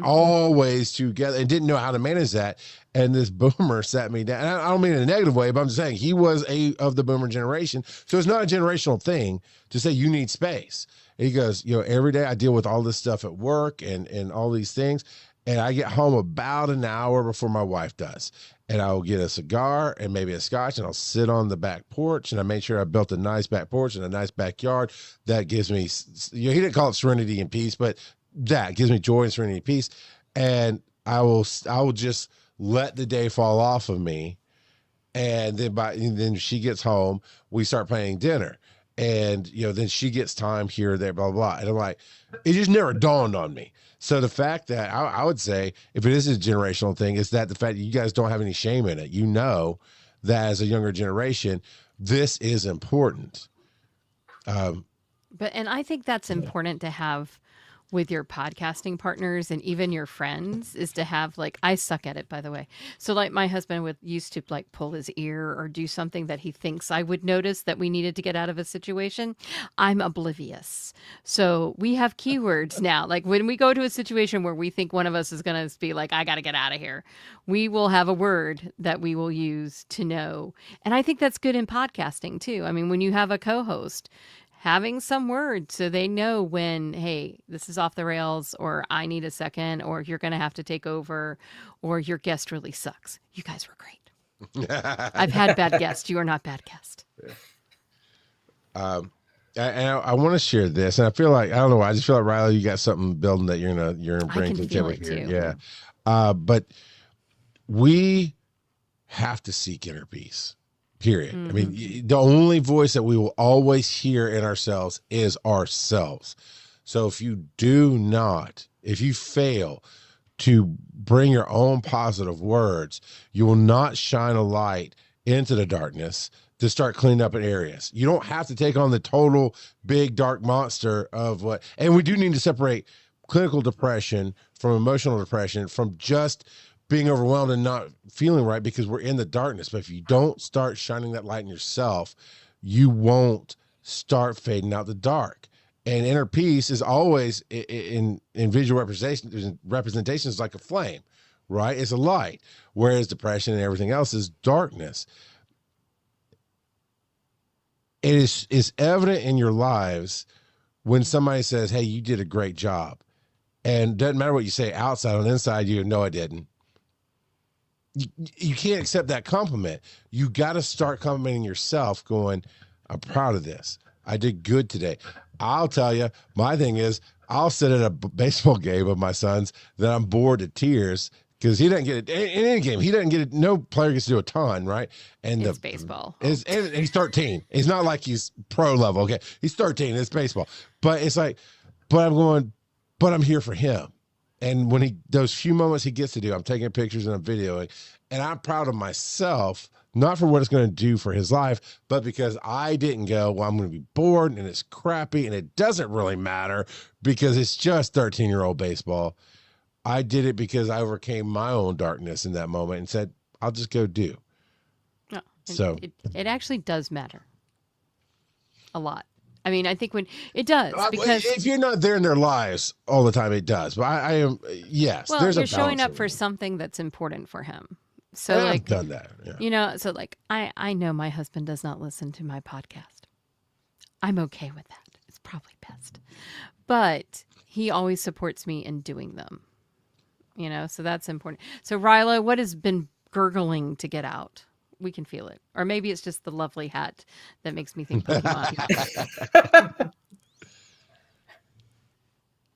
always together and didn't know how to manage that. And this boomer sat me down. And I don't mean in a negative way, but I'm just saying he was of the boomer generation. So it's not a generational thing to say you need space. And he goes, every day I deal with all this stuff at work and all these things. And I get home about an hour before my wife does. And I will get a cigar and maybe a scotch, and I'll sit on the back porch. And I made sure I built a nice back porch and a nice backyard. That gives me, he didn't call it serenity and peace, but that gives me joy and serenity and peace. And I will just let the day fall off of me. And then she gets home, we start planning dinner. And, then she gets time here or there, blah, blah, blah. And I'm like, it just never dawned on me. So the fact that I would say, if it is a generational thing, is that the fact that you guys don't have any shame in it. That as a younger generation, this is important. And I think that's important to have with your podcasting partners and even your friends, is to have, like, I suck at it, by the way. So like my husband used to like pull his ear or do something that he thinks I would notice that we needed to get out of a situation. I'm oblivious. So we have keywords now. Like when we go to a situation where we think one of us is going to be like, I got to get out of here, we will have a word that we will use to know. And I think that's good in podcasting too. I mean, when you have a co-host, having some words so they know when, hey, this is off the rails, or I need a second, or you're going to have to take over, or your guest really sucks. You guys were great. I've had bad guests. You are not bad guest. I want to share this, and I feel like, I don't know why, I just feel like, Riley, you got something building that you're gonna bring to the table here. Yeah. But we have to seek inner peace. Period. Mm-hmm. I mean, the only voice that we will always hear in ourselves is ourselves. So if you fail to bring your own positive words, you will not shine a light into the darkness to start cleaning up in areas. You don't have to take on the total big dark monster of what, and we do need to separate clinical depression from emotional depression, from just being overwhelmed and not feeling right, because we're in the darkness. But if you don't start shining that light in yourself, you won't start fading out the dark. And inner peace is always in visual representations like a flame, right? It's a light, whereas depression and everything else is darkness. It is evident in your lives when somebody says, hey, you did a great job. And doesn't matter what you say outside, on the inside, you know I didn't. You can't accept that compliment. You got to start complimenting yourself going, I'm proud of this. I did good today. I'll tell you, my thing is, I'll sit at a baseball game of my son's that I'm bored to tears because he doesn't get it in any game. He doesn't get it. No player gets to do a ton, right? And it's baseball. And he's 13. It's not like he's pro level. Okay. He's 13. It's baseball. But it's like, but I'm here for him. And when those few moments he gets to do, I'm taking pictures and I'm videoing, and I'm proud of myself, not for what it's going to do for his life, but because I didn't go, well, I'm going to be bored and it's crappy and it doesn't really matter because it's just 13-year-old baseball. I did it because I overcame my own darkness in that moment and said, I'll just go do. No, so it actually does matter a lot. I mean, I think when it does, because if you're not there in their lives all the time, it does. But I am, yes. Well, there's you're a showing up balance for something that's important for him. So, I've like, done that. Yeah. so like, I know my husband does not listen to my podcast. I'm okay with that. It's probably best, but he always supports me in doing them. So that's important. So, Rilo, what has been gurgling to get out? We can feel it. Or maybe it's just the lovely hat that makes me think Pokemon.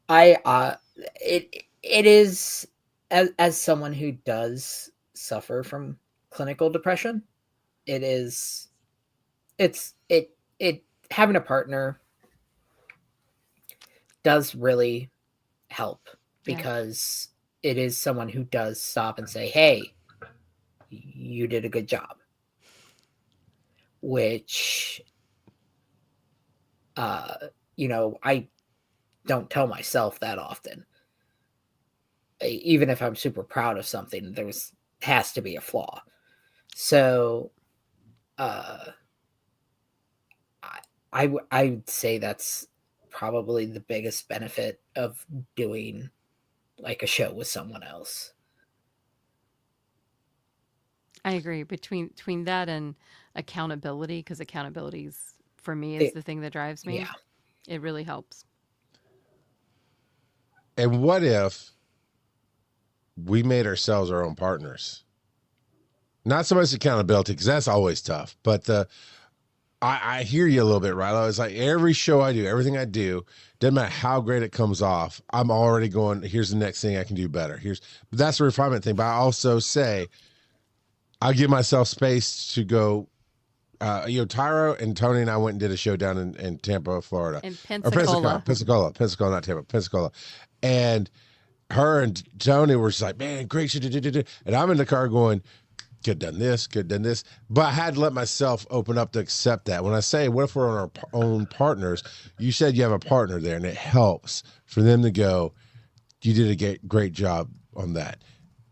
It is, as someone who does suffer from clinical depression, it's having a partner does really help because it is someone who does stop and say, hey, you did a good job, which, I don't tell myself that often. Even if I'm super proud of something, has to be a flaw. So, I would say that's probably the biggest benefit of doing like a show with someone else. I agree between that and accountability, because accountability is, for me, is the thing that drives me. Yeah. It really helps. And what if we made ourselves our own partners? Not so much accountability, because that's always tough. But I hear you a little bit, Rilo. It's like every show I do, everything I do, doesn't matter how great it comes off, I'm already going, here's the next thing I can do better. That's a refinement thing. But I also say, I give myself space to go. Tyro and Tony and I went and did a show down in Tampa, Florida. In Pensacola. Pensacola, not Tampa, Pensacola. And her and Tony were just like, man, great shit. And I'm in the car going, could have done this. But I had to let myself open up to accept that. When I say, what if we're on our own partners? You said you have a partner there, and it helps for them to go, you did a great job on that.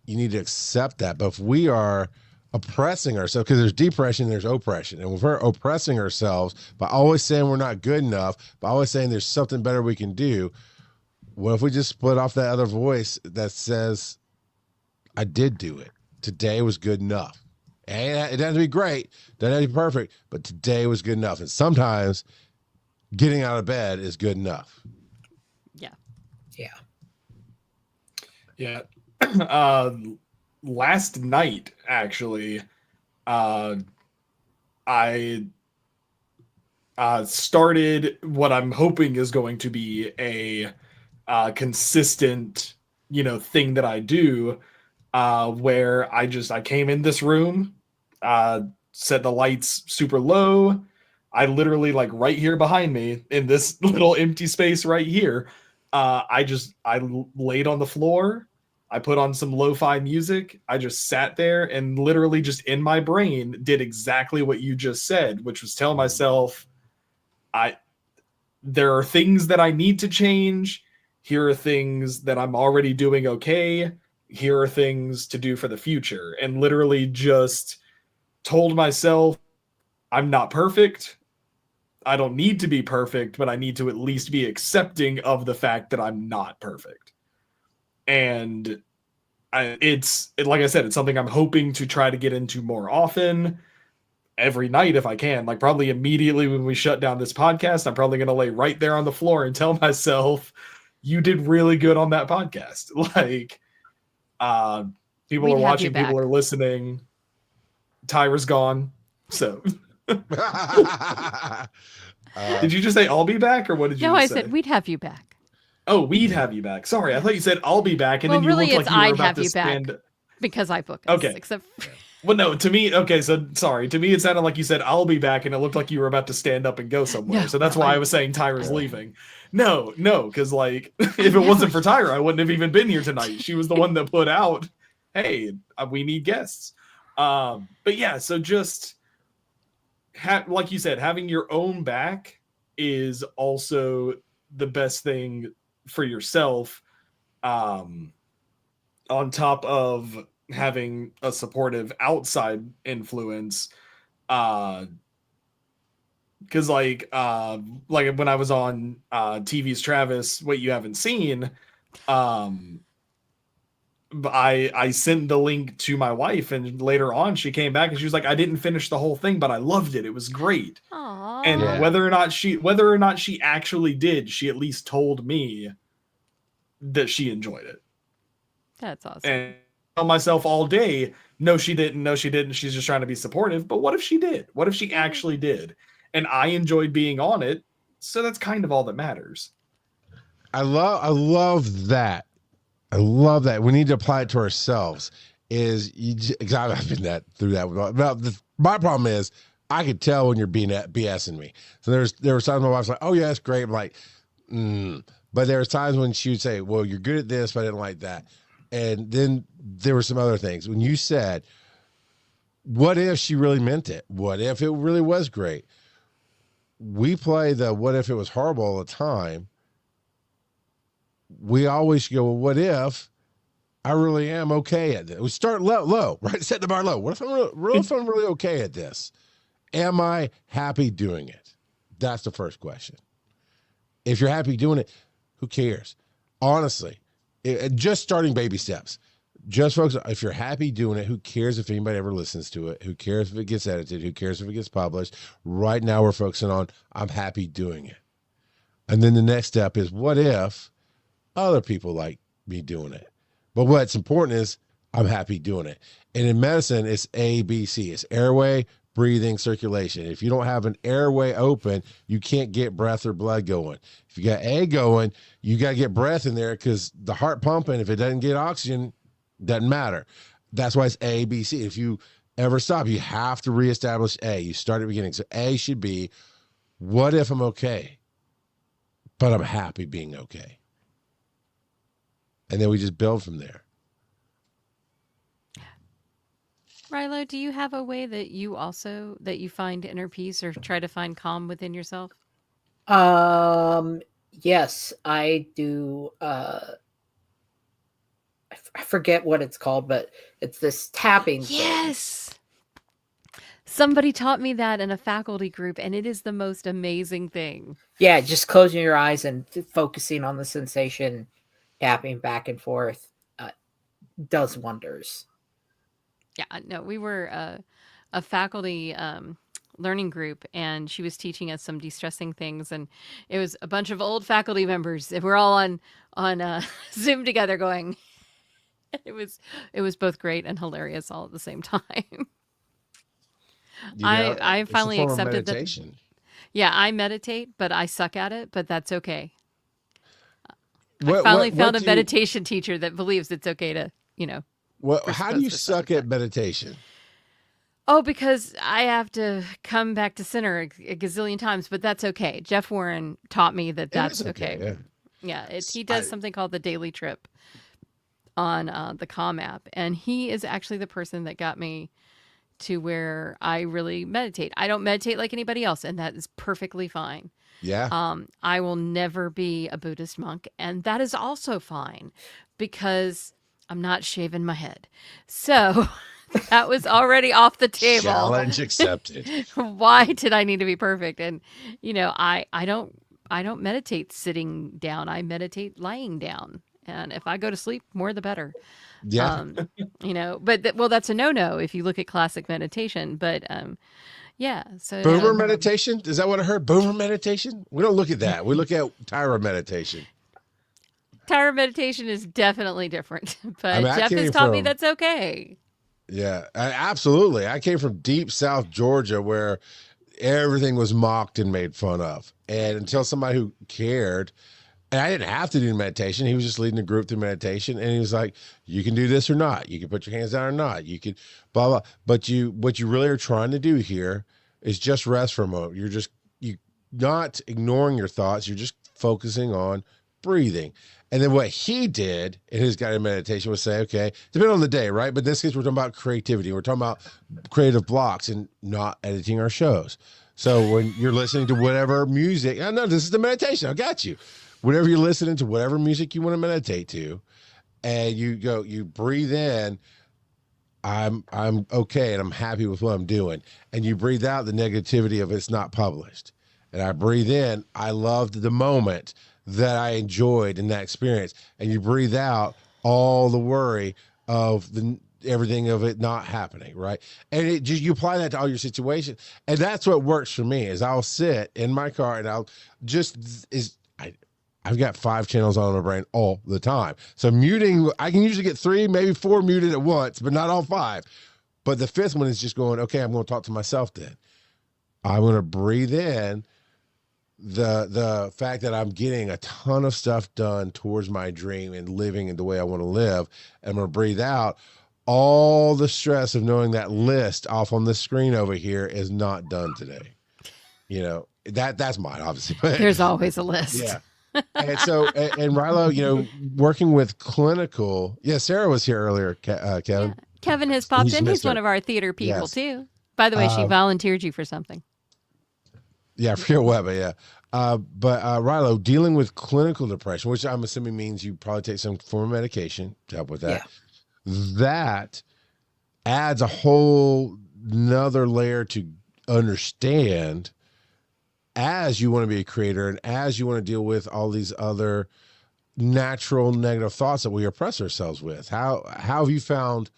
You need to accept that. But if we are oppressing ourselves, because there's depression, there's oppression, and if we're oppressing ourselves by always saying we're not good enough, by always saying there's something better we can do, what if we just split off that other voice that says, I did do it. Today was good enough. And it doesn't have to be great, doesn't have to be perfect, but today was good enough. And sometimes getting out of bed is good enough. Yeah. Last night, actually, I started what I'm hoping is going to be a consistent, thing that I do, where I came in this room, set the lights super low. I literally, like, right here behind me in this little empty space right here, I laid on the floor. I put on some lo-fi music. I just sat there and literally just in my brain did exactly what you just said, which was tell myself, there are things that I need to change. Here are things that I'm already doing okay. Here are things to do for the future. And literally just told myself, I'm not perfect. I don't need to be perfect, but I need to at least be accepting of the fact that I'm not perfect. And like I said, it's something I'm hoping to try to get into more often, every night if I can. Like probably immediately when we shut down this podcast, I'm probably going to lay right there on the floor and tell myself, you did really good on that podcast. Like, people We'd are have you watching, people back. are listening. Tyra's gone. So did you just say I'll be back, or what did you No, just I say? said we'd have you back. Oh, we'd have you back. Sorry, I thought you said I'll be back, and Well, then you really, looked it's like you were I'd about have to you back stand. because I book us. Okay. Except Well, no, to me, okay, so sorry. To me, it sounded like you said I'll be back, and it looked like you were about to stand up and go somewhere. No, So that's no, why I I'm- was saying Tyra's Yeah. leaving. No, because like if it never- wasn't for Tyra, I wouldn't have even been here tonight. She was the one that put out, "Hey, we need guests." But yeah, so just like you said, having your own back is also the best thing for yourself. On top of having a supportive outside influence, because like when I was on TV's Travis, What You Haven't Seen, I sent the link to my wife, and later on she came back and she was like, I didn't finish the whole thing, but I loved it. It was great. Aww. And Yeah. whether or not she actually did, she at least told me that she enjoyed it. That's awesome. And I tell myself all day, no, she didn't. No, she didn't. She's just trying to be supportive. But what if she did? What if she actually did? And I enjoyed being on it. So that's kind of all that matters. I love that. I love that. We need to apply it to ourselves. Because I've been through that. My problem is I could tell when you're being BSing me. So there were times my wife's like, "Oh yeah, that's great." I'm like, But there was times when she would say, "Well, you're good at this, but I didn't like that." And then there were some other things. When you said, "What if she really meant it? What if it really was great?" We play the "what if it was horrible" all the time. We always go, "Well, what if I really am okay at this?" We start low, right? Set the bar low. What if I'm really okay at this? Am I happy doing it? That's the first question. If you're happy doing it, who cares? Honestly, just starting baby steps. Just focus on, if you're happy doing it, who cares if anybody ever listens to it? Who cares if it gets edited? Who cares if it gets published? Right now we're focusing on, I'm happy doing it. And then the next step is, what if other people like me doing it? But what's important is I'm happy doing it. And in medicine, it's ABC. It's airway, breathing, circulation. If you don't have an airway open, you can't get breath or blood going. If you got A going, you got to get breath in there, because the heart pumping, if it doesn't get oxygen, doesn't matter. That's why it's ABC. If you ever stop, you have to reestablish A. You start at the beginning. So A should be, what if I'm okay, but I'm happy being okay? And then we just build from there. Rilo, do you have a way that you find inner peace or try to find calm within yourself? Yes, I do. I forget what it's called, but it's this tapping thing. Yes. Somebody taught me that in a faculty group, and it is the most amazing thing. Yeah, just closing your eyes and focusing on the sensation, tapping back and forth, does wonders. Yeah, no, we were a faculty learning group, and she was teaching us some de-stressing things, and it was a bunch of old faculty members. We're all on Zoom together going. It was both great and hilarious all at the same time. I finally accepted that. Yeah, I meditate, but I suck at it, but that's okay. I finally found a meditation teacher that believes it's okay to, how do you suck at meditation? Oh, because I have to come back to center a gazillion times, but that's okay. Jeff Warren taught me that that's okay. Yeah, he does something called the Daily Trip on the Calm app, and he is actually the person that got me to where I really meditate. I don't meditate like anybody else, and that is perfectly fine. Yeah. I will never be a Buddhist monk, and that is also fine because I'm not shaving my head. So That was already off the table. Challenge accepted. Why did I need to be perfect? And I don't meditate sitting down. I meditate lying down. And if I go to sleep, more the better. Yeah. But that's a no-no if you look at classic meditation. But yeah, so Boomer meditation? Is that what I heard? Boomer meditation? We don't look at that. We look at Tyra meditation. Tyra meditation is definitely different. But I mean, Jeff has taught me that's okay. Yeah, absolutely. I came from deep South Georgia where everything was mocked and made fun of. And until somebody who cared, and I didn't have to do meditation. He was just leading the group through meditation. And he was like, you can do this or not. You can put your hands down or not. You can blah, blah. But what you really are trying to do here is just rest for a moment. You not ignoring your thoughts. You're just focusing on breathing. And then what he did in his guided meditation was say, okay, depending on the day, right? But in this case, we're talking about creativity. We're talking about creative blocks and not editing our shows. So when you're listening to whatever music, no, this is the meditation. I got you. Whenever you're listening to whatever music you want to meditate to, and you breathe in, I'm okay and I'm happy with what I'm doing. And you breathe out the negativity of it's not published. And I breathe in, I loved the moment that I enjoyed in that experience. And you breathe out all the worry of everything of it not happening, right? And you apply that to all your situations. And that's what works for me is I'll sit in my car and I've got 5 channels on my brain all the time. So muting, I can usually get 3, maybe 4 muted at once, but not all 5. But the 5th one is just going, okay, I'm going to talk to myself then. I'm going to breathe in the fact that I'm getting a ton of stuff done towards my dream and living in the way I want to live. I'm going to breathe out all the stress of knowing that list off on the screen over here is not done today. That's mine, obviously. But there's always a list. Yeah. And so, and Rilo, working with clinical, Sarah was here earlier, Kevin. Yeah. Kevin has popped in. He's one of our theater people too. By the way, she volunteered you for something. Yeah, for your web, yeah. But Rilo, dealing with clinical depression, which I'm assuming means you probably take some form of medication to help with that. Yeah. That adds a whole another layer to understand as you want to be a creator and as you want to deal with all these other natural negative thoughts that we oppress ourselves with. How have you found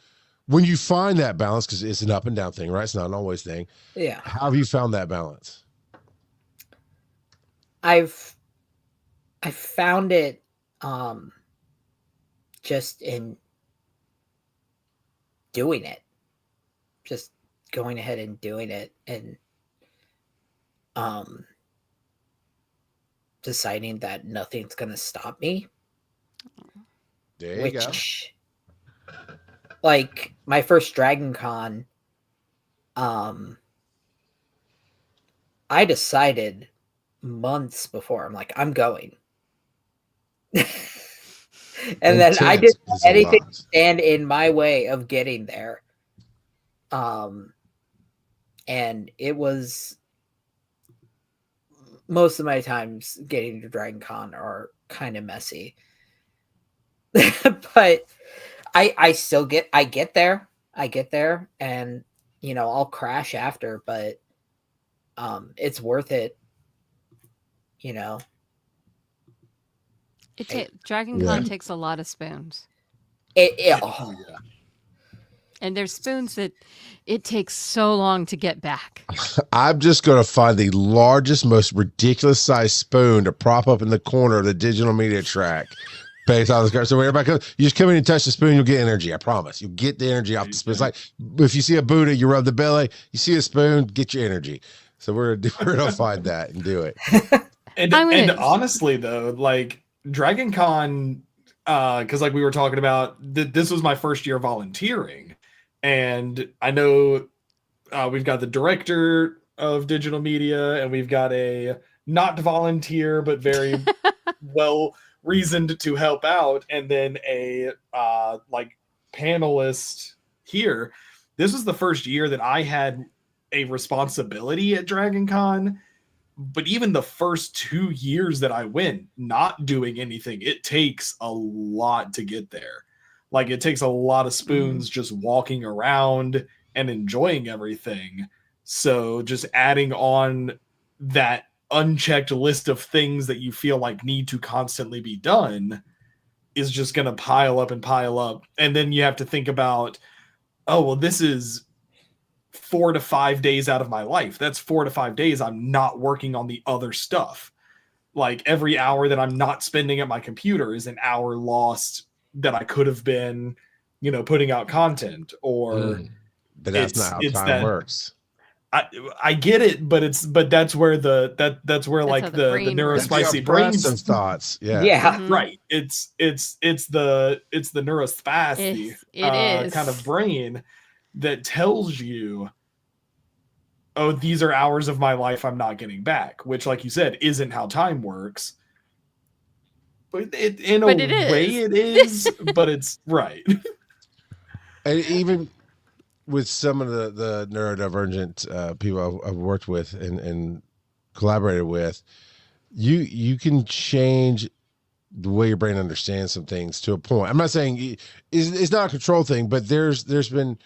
when you find that balance, because it's an up and down thing, right? It's not an always thing. Yeah. How have you found that balance? I've found it just in doing it. Just going ahead and doing it and deciding that nothing's gonna stop me. There you go. Like my first Dragon Con, I decided months before, I'm like, I'm going. And then I didn't let anything stand in my way of getting there. And it was most of my times getting to Dragon Con are kind of messy. But I still get there. I get there and I'll crash after, but it's worth it. Dragon Con takes a lot of spoons. Oh. Yeah. And there's spoons that it takes so long to get back. I'm just going to find the largest, most ridiculous sized spoon to prop up in the corner of the digital media track. Based on this card. So when everybody comes, you just come in and touch the spoon, you'll get energy. I promise. You'll get the energy off the spoon. It's like if you see a Buddha, you rub the belly. You see a spoon, get your energy. So we're gonna find that and do it. And honestly, though, like Dragon Con, because like we were talking about, this was my first year volunteering, and I know we've got the director of digital media, and we've got a not volunteer but very well reasoned to help out, and then a like panelist here. This was the first year that I had a responsibility at Dragon Con, but even the first 2 years that I went not doing anything, it takes a lot to get there. Like it takes a lot of spoons just walking around and enjoying everything. So just adding on that unchecked list of things that you feel like need to constantly be done is just going to pile up and pile up. And then you have to think about, oh, well, this is 4 to 5 days out of my life. That's 4 to 5 days I'm not working on the other stuff. Like every hour that I'm not spending at my computer is an hour lost that I could have been, putting out content. Or but that's not how time works. I get it, but that's where that's where like the neurospicy brain thoughts. Yeah. Right. It's the neurospasty kind of brain that tells you, oh, these are hours of my life I'm not getting back, which, like you said, isn't how time works. But in a way it is, but it's right. And even with some of the neurodivergent people I've worked with and collaborated with, you can change the way your brain understands some things to a point. I'm not saying it's not a control thing, but there's been,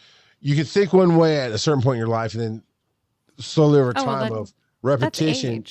you can think one way at a certain point in your life, and then slowly over time of repetition,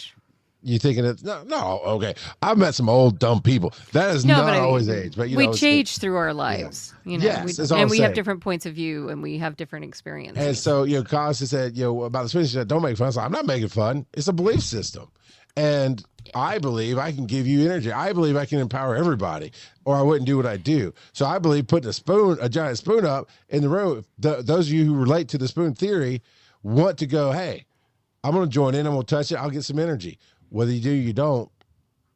you thinking it's no, okay. I've met some old dumb people. That is not always age, but we change through our lives, Yes, we have different points of view, and we have different experiences. And so, Costa said, about the Swedish, she said, don't make fun. I said, I'm not making fun. It's a belief system, and I believe I can give you energy. I believe I can empower everybody, or I wouldn't do what I do. So I believe putting a giant spoon up in the room. Those of you who relate to the spoon theory want to go, hey, I'm going to join in. I'm going to touch it. I'll get some energy. Whether you do, you don't,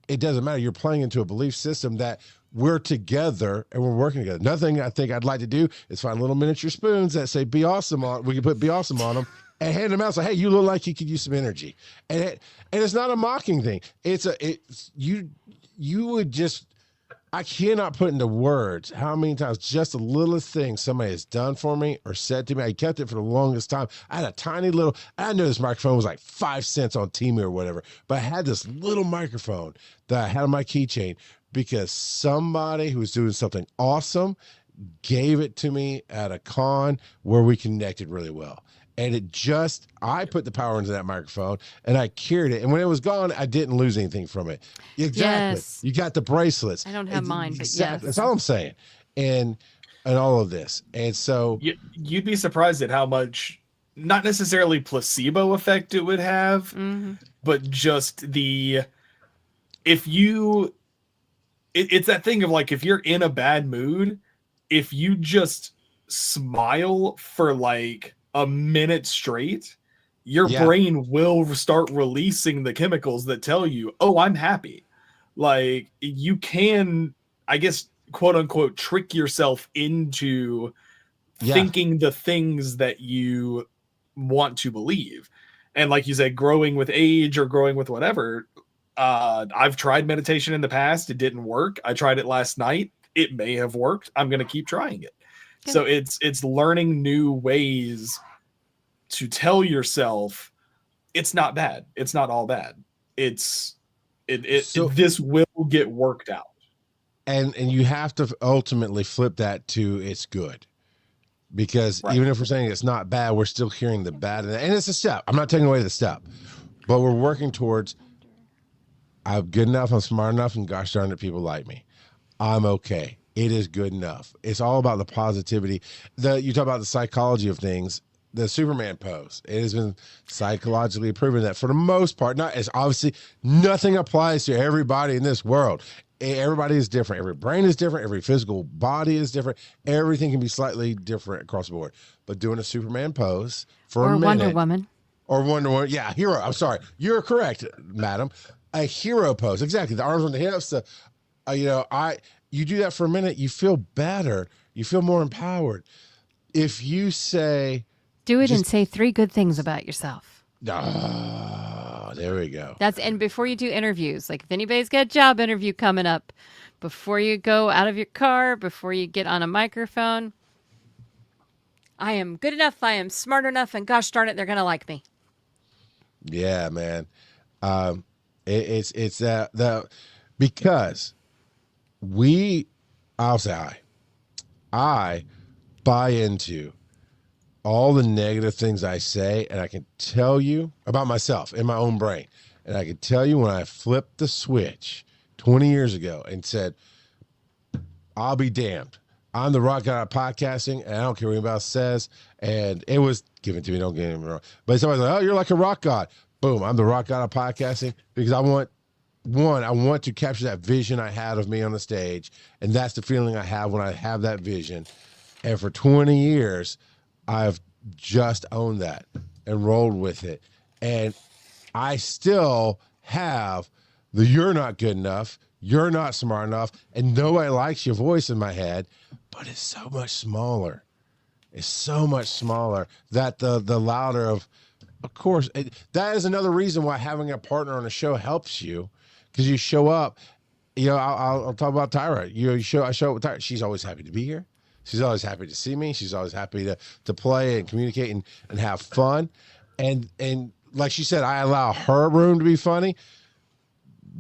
it doesn't matter. You're playing into a belief system that we're together and we're working together. Another thing I think I'd like to do is find little miniature spoons that say "Be Awesome" on. We can put "Be Awesome" on them and hand them out. So, hey, you look like you could use some energy, and it's not a mocking thing. You would just. I cannot put into words how many times just the littlest thing somebody has done for me or said to me. I kept it for the longest time. I had a tiny little, I know this microphone was like 5 cents on Temu or whatever, but I had this little microphone that I had on my keychain because somebody who was doing something awesome gave it to me at a con where we connected really well. And I put the power into that microphone and I carried it. And when it was gone, I didn't lose anything from it. Exactly. Yes. You got the bracelets. I don't have mine, but yes. That's all I'm saying. And all of this. And so you'd be surprised at how much, not necessarily placebo effect it would have, but just it's that thing of like, if you're in a bad mood, if you just smile for like a minute straight, your brain will start releasing the chemicals that tell you, oh, I'm happy. Like you can, I guess, quote unquote, trick yourself into thinking the things that you want to believe. And like you said, growing with age or growing with whatever, I've tried meditation in the past. It didn't work. I tried it last night. It may have worked. I'm going to keep trying it. So it's learning new ways to tell yourself it's not bad. It's not all bad. This will get worked out. And you have to ultimately flip that to it's good. Because even if we're saying it's not bad, we're still hearing the bad. And it's a step. I'm not taking away the step. But we're working towards I'm good enough, I'm smart enough, and gosh darn it, people like me. I'm okay. It is good enough. It's all about the positivity. You talk about the psychology of things. The Superman pose. It has been psychologically proven that for the most part, it's obviously nothing applies to everybody in this world. Everybody is different. Every brain is different. Every physical body is different. Everything can be slightly different across the board. But doing a Superman pose for a minute. Wonder Woman. Or Wonder Woman. Yeah, hero. I'm sorry. You're correct, madam. A hero pose. Exactly. The arms on the hips. You do that for a minute, you feel better. You feel more empowered. If you say... Do it and say 3 good things about yourself. Oh, there we go. And before you do interviews, like if anybody's got a job interview coming up, before you go out of your car, before you get on a microphone, I am good enough, I am smart enough, and gosh darn it, they're going to like me. Yeah, man. It's because I'll say I buy into all the negative things I say, and I can tell you about myself in my own brain. And I can tell you when I flipped the switch 20 years ago and said, I'll be damned. I'm the rock god of podcasting, and I don't care what anybody else says. And it was given to me, don't get me wrong. But somebody's like, oh, you're like a rock god. Boom, I'm the rock god of podcasting because I want to capture that vision I had of me on the stage. And that's the feeling I have when I have that vision. And for 20 years, I've just owned that and rolled with it. And I still have the you're not good enough, you're not smart enough, and nobody likes your voice in my head, but it's so much smaller. It's so much smaller that the louder of course, that is another reason why having a partner on a show helps you because you show up. You know, I'll talk about Tyra. I show up with Tyra. She's always happy to be here. She's always happy to see me. She's always happy to play and communicate and have fun. And like she said, I allow her room to be funny.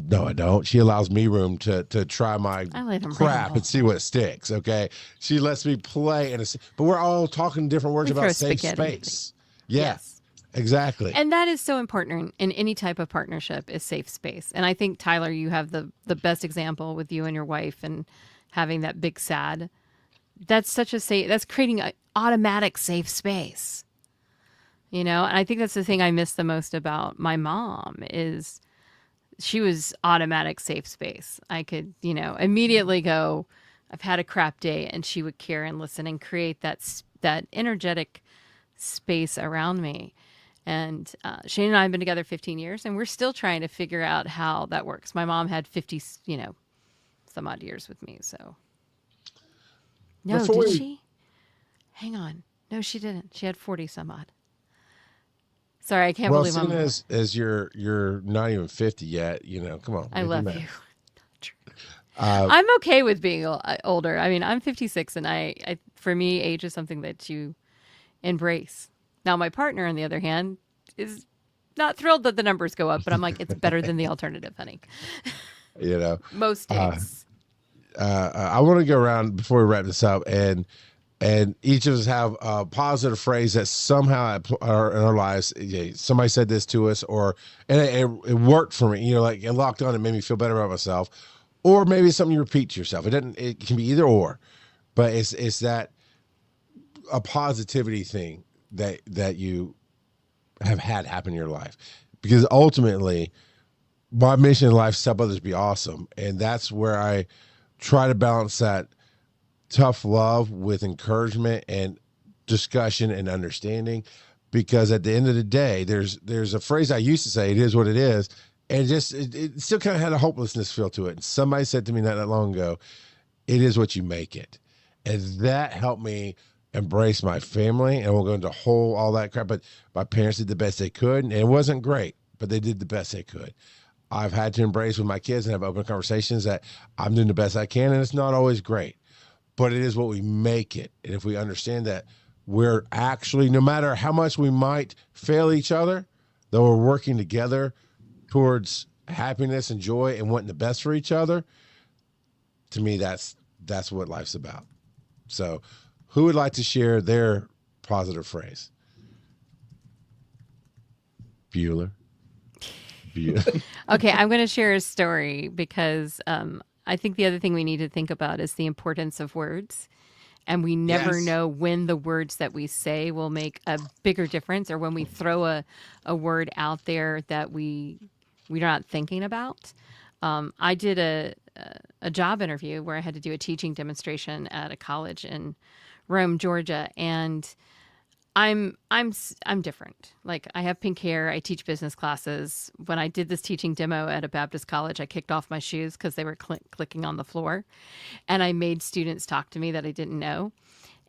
No, I don't. She allows me room to try my crap and see what sticks. Okay, she lets me play, but we're all talking different words about safe space. Yes. Exactly. And that is so important in any type of partnership is safe space. And I think, Tyler, you have the best example with you and your wife and having that big sad. That's that's creating an automatic safe space. You know, and I think that's the thing I miss the most about my mom is she was automatic safe space. I could, immediately go, I've had a crap day, and she would care and listen and create that energetic space around me. And Shane and I have been together 15 years, and we're still trying to figure out how that works. My mom had 50, some odd years with me. So, no, did she? Hang on. No, she didn't. She had 40 some odd. Sorry, I can't believe I'm. Well, as you're not even 50 yet, come on. I love you. I'm okay with being older. I mean, I'm 56, and I for me, age is something that you embrace. Now, my partner, on the other hand, is not thrilled that the numbers go up, but I'm like, it's better than the alternative, honey. Most days. I want to go around before we wrap this up, and each of us have a positive phrase that somehow are in our lives. Somebody said this to us, and it worked for me. Like it locked on and made me feel better about myself, or maybe it's something you repeat to yourself. It can be either or, but it's that a positivity thing that you have had happen in your life, because ultimately my mission in life is to help others be awesome, and that's where I try to balance that tough love with encouragement and discussion and understanding, because at the end of the day, there's a phrase I used to say, it is what it is, and it still kind of had a hopelessness feel to it. And somebody said to me not that long ago, it is what you make it. And that helped me embrace my family, and we'll go into all that crap, but my parents did the best they could, and it wasn't great, but they did the best they could. I've had to embrace with my kids and have open conversations that I'm doing the best I can, and it's not always great, but it is what we make it. And if we understand that we're actually, no matter how much we might fail each other, though we're working together towards happiness and joy and wanting the best for each other, to me, that's what life's about. So who would like to share their positive phrase? Bueller. Okay, I'm going to share a story because I think the other thing we need to think about is the importance of words. And we never know when the words that we say will make a bigger difference, or when we throw a word out there that we're not thinking about. I did a job interview where I had to do a teaching demonstration at a college in Rome, Georgia, and I'm different. Like, I have pink hair. I teach business classes. When I did this teaching demo at a Baptist college, I kicked off my shoes because they were clicking on the floor, and I made students talk to me that I didn't know.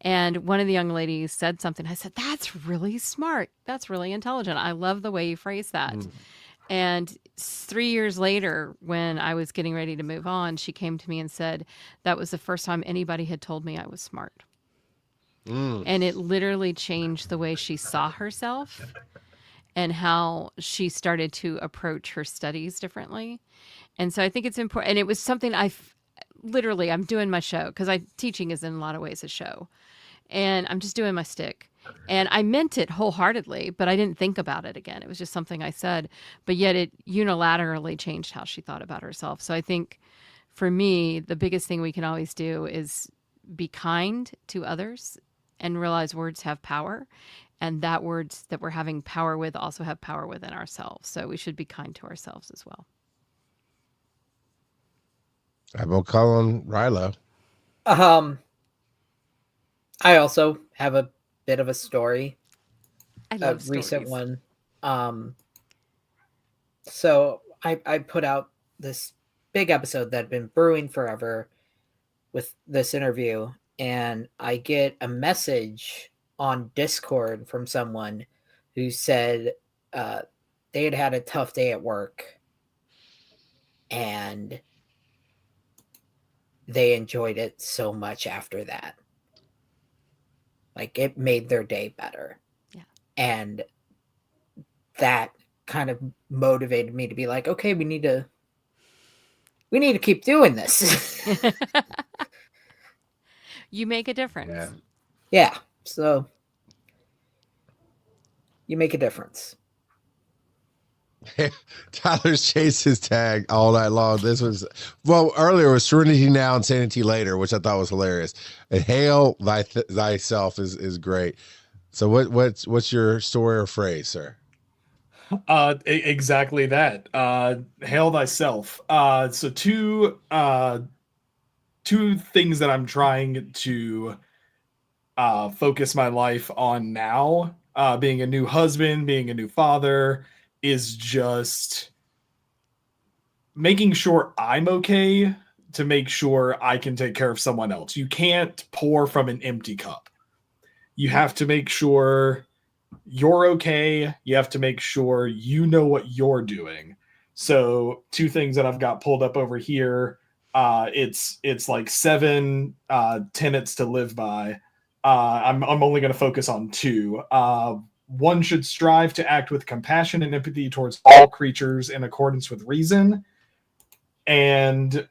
And one of the young ladies said something. I said, "That's really smart. That's really intelligent. I love the way you phrase that." And 3 years later, when I was getting ready to move on, she came to me and said, that was the first time anybody had told me I was smart. And it literally changed the way she saw herself and how she started to approach her studies differently. And so I think it's important. And it was something literally, I'm doing my show because teaching is in a lot of ways a show, and I'm just doing my stick. And I meant it wholeheartedly, but I didn't think about it again. It was just something I said, but yet it unilaterally changed how she thought about herself. So I think for me, the biggest thing we can always do is be kind to others and realize words have power, and that words that we're having power with also have power within ourselves. So we should be kind to ourselves as well. I'm gonna call on Rilo. I also have a bit of a story. I love a recent stories. one. So I put out this big episode that had been brewing forever with this interview, and I get a message on Discord from someone who said they had had a tough day at work and they enjoyed it so much after that. Like, it made their day better. Yeah. And that kind of motivated me to be like, okay, we need to keep doing this. You make a difference. Yeah. Yeah. So you make a difference. Tyler's chased his tag all night long. This was, well, earlier was Serenity Now and Sanity Later, which I thought was hilarious. And Hail Thyself is great. So what's your story or phrase, sir? Exactly that. Hail thyself. So two things that I'm trying to focus my life on now, being a new husband, being a new father, is just making sure I'm okay to make sure I can take care of someone else. You can't pour from an empty cup. You have to make sure you're okay. You have to make sure you know what you're doing. So two things that I've got pulled up over here. It's like 7 tenets to live by. I'm only going to focus on 2. One should strive to act with compassion and empathy towards all creatures in accordance with reason. And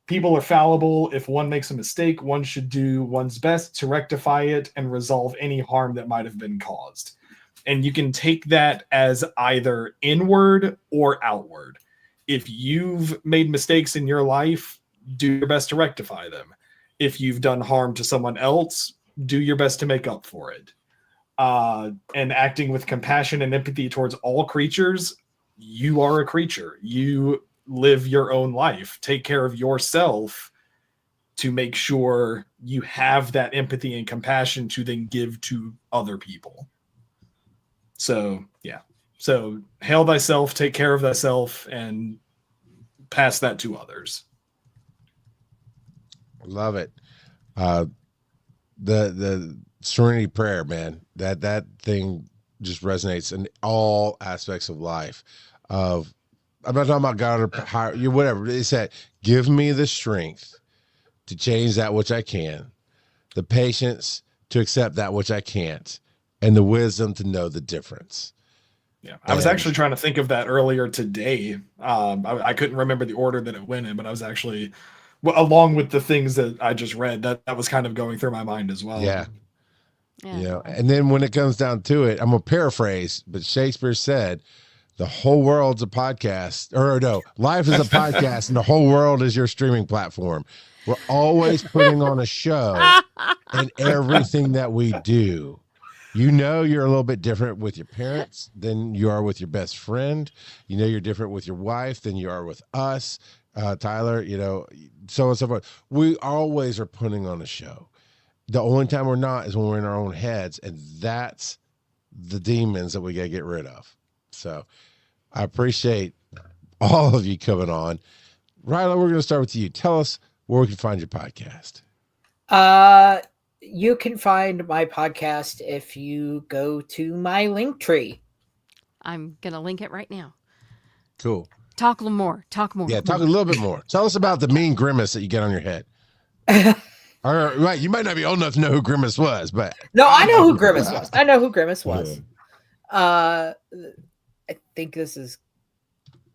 people are fallible. If one makes a mistake, one should do one's best to rectify it and resolve any harm that might have been caused. And you can take that as either inward or outward. If you've made mistakes in your life, do your best to rectify them. If you've done harm to someone else, do your best to make up for it. And acting with compassion and empathy towards all creatures, you are a creature. You live your own life. Take care of yourself to make sure you have that empathy and compassion to then give to other people. So, yeah. So, hail thyself, take care of thyself, and pass that to others. Love it. The Serenity Prayer, man, that thing just resonates in all aspects of life. I'm not talking about God or higher, you whatever. It said, give me the strength to change that which I can, the patience to accept that which I can't, and the wisdom to know the difference. Yeah, I was actually trying to think of that earlier today. I couldn't remember the order that it went in, but I was actually, along with the things that I just read, that was kind of going through my mind as well. Yeah. You know, and then when it comes down to it, I'm gonna paraphrase, but Shakespeare said, the whole world's a podcast, or no, life is a podcast and the whole world is your streaming platform. We're always putting on a show in everything that we do. You know, you're a little bit different with your parents than you are with your best friend. You know, you're different with your wife than you are with us, Tyler, you know, so on and so forth. We always are putting on a show. The only time we're not is when we're in our own heads, and that's the demons that we got to get rid of. So I appreciate all of you coming on. Ryla, we're going to start with you. Tell us where we can find your podcast. You can find my podcast if you go to my link tree. I'm going to link it right now. Cool. Talk a little more. Talk more. Yeah, talk a little bit more. Tell us about the mean grimace that you get on your head. Right, you might not be old enough to know who Grimace was, but no, I know who Grimace was. I know who Grimace was. I think this is.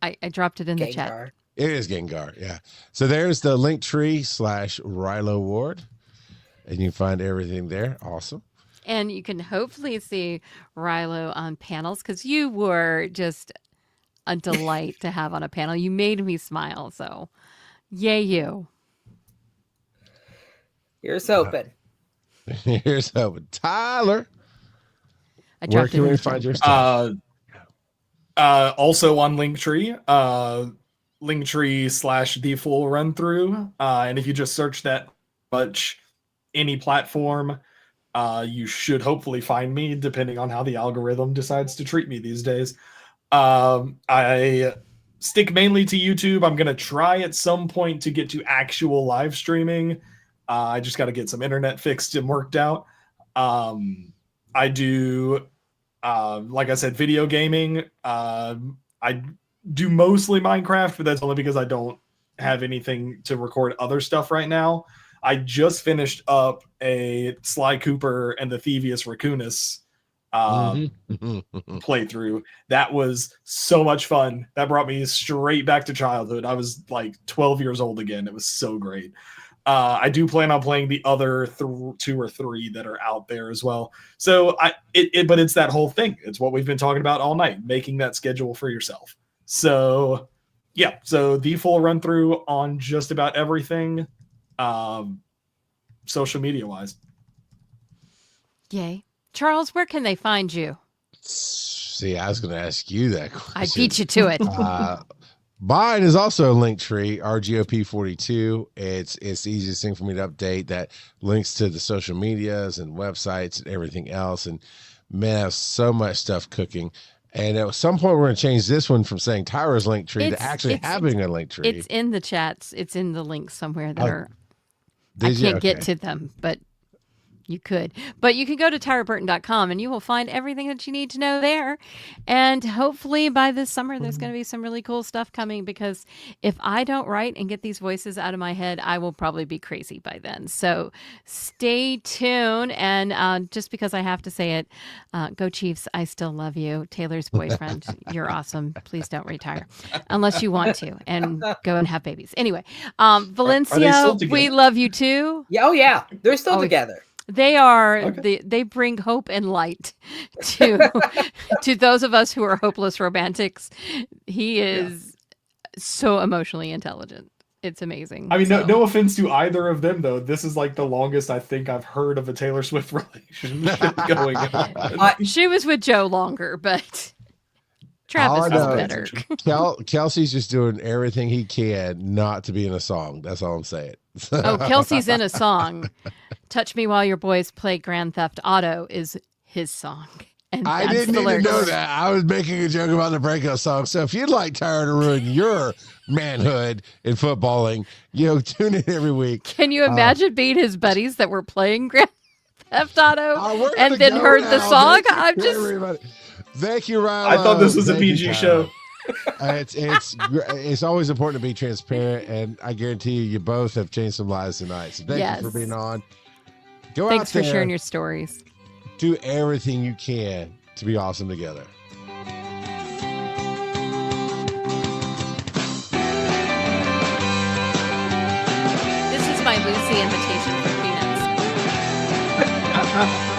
I dropped it in the chat. It is Gengar, yeah. So there's the Linktree/Rilo Ward, and you can find everything there. Awesome. And you can hopefully see Rilo on panels because you were just a delight to have on a panel. You made me smile. So, yay, you. Here's hoping. Here's hoping. Tyler, where Attractive can we intro. find your stuff? Also on Linktree, Linktree/the full run through. And if you just search that much, any platform, you should hopefully find me, depending on how the algorithm decides to treat me these days. I stick mainly to YouTube. I'm going to try at some point to get to actual live streaming. I just got to get some internet fixed and worked out. I do, like I said, video gaming. I do mostly Minecraft, but that's only because I don't have anything to record other stuff right now. I just finished up a Sly Cooper and the Thievius Raccoonus playthrough. That was so much fun. That brought me straight back to childhood. I was like 12 years old again. It was so great. I do plan on playing the other 2 or 3 that are out there as well. So but it's that whole thing. It's what we've been talking about all night, making that schedule for yourself. So yeah, so the full run through on just about everything, social media wise. Yay. Charles, where can they find you? See, I was going to ask you that question. I beat you to it. Mine is also a Linktree, RGOP42. It's the easiest thing for me to update. That links to the social medias and websites and everything else. And man, I have so much stuff cooking. And at some point, we're going to change this one from saying Tyra's Linktree to actually having a Linktree. It's in the chats. It's in the links somewhere that are. I Did you? can't get Okay. to them, but you could. But you can go to tyraburton.com and you will find everything that you need to know there. And hopefully by this summer, there's going to be some really cool stuff coming, because if I don't write and get these voices out of my head, I will probably be crazy by then. So stay tuned. And just because I have to say it, go Chiefs. I still love you. Taylor's boyfriend, you're awesome. Please don't retire unless you want to, and go and have babies. Anyway, Valencia, still together? we love you too. Yeah, oh yeah, they're still together. They are Okay. they bring hope and light to to those of us who are hopeless romantics. He is so emotionally intelligent. It's amazing. I mean, So- no offense to either of them, though. This is like the longest I think I've heard of a Taylor Swift relationship going on. She was with Joe longer, but Travis All I was know- better. Kelsey's just doing everything he can not to be in a song. That's all I'm saying. Oh, Kelsey's in a song. Touch Me While Your Boys Play Grand Theft Auto is his song. And I that's didn't the even know lyrics. that. I was making a joke about the breakup song. So if you'd like Tyra to ruin your manhood in footballing, tune in every week. Can you imagine being his buddies that were playing Grand Theft Auto We're and gonna then go heard the now. song? Thank you, I'm just everybody. Thank you, Ryan. I thought this was a PG show. It's always important to be transparent, and I guarantee you both have changed some lives tonight. So thank you for Yes. being on. Go thanks out for there, sharing your stories. do everything you can to be awesome together. This is my Lucy invitation for Peanuts.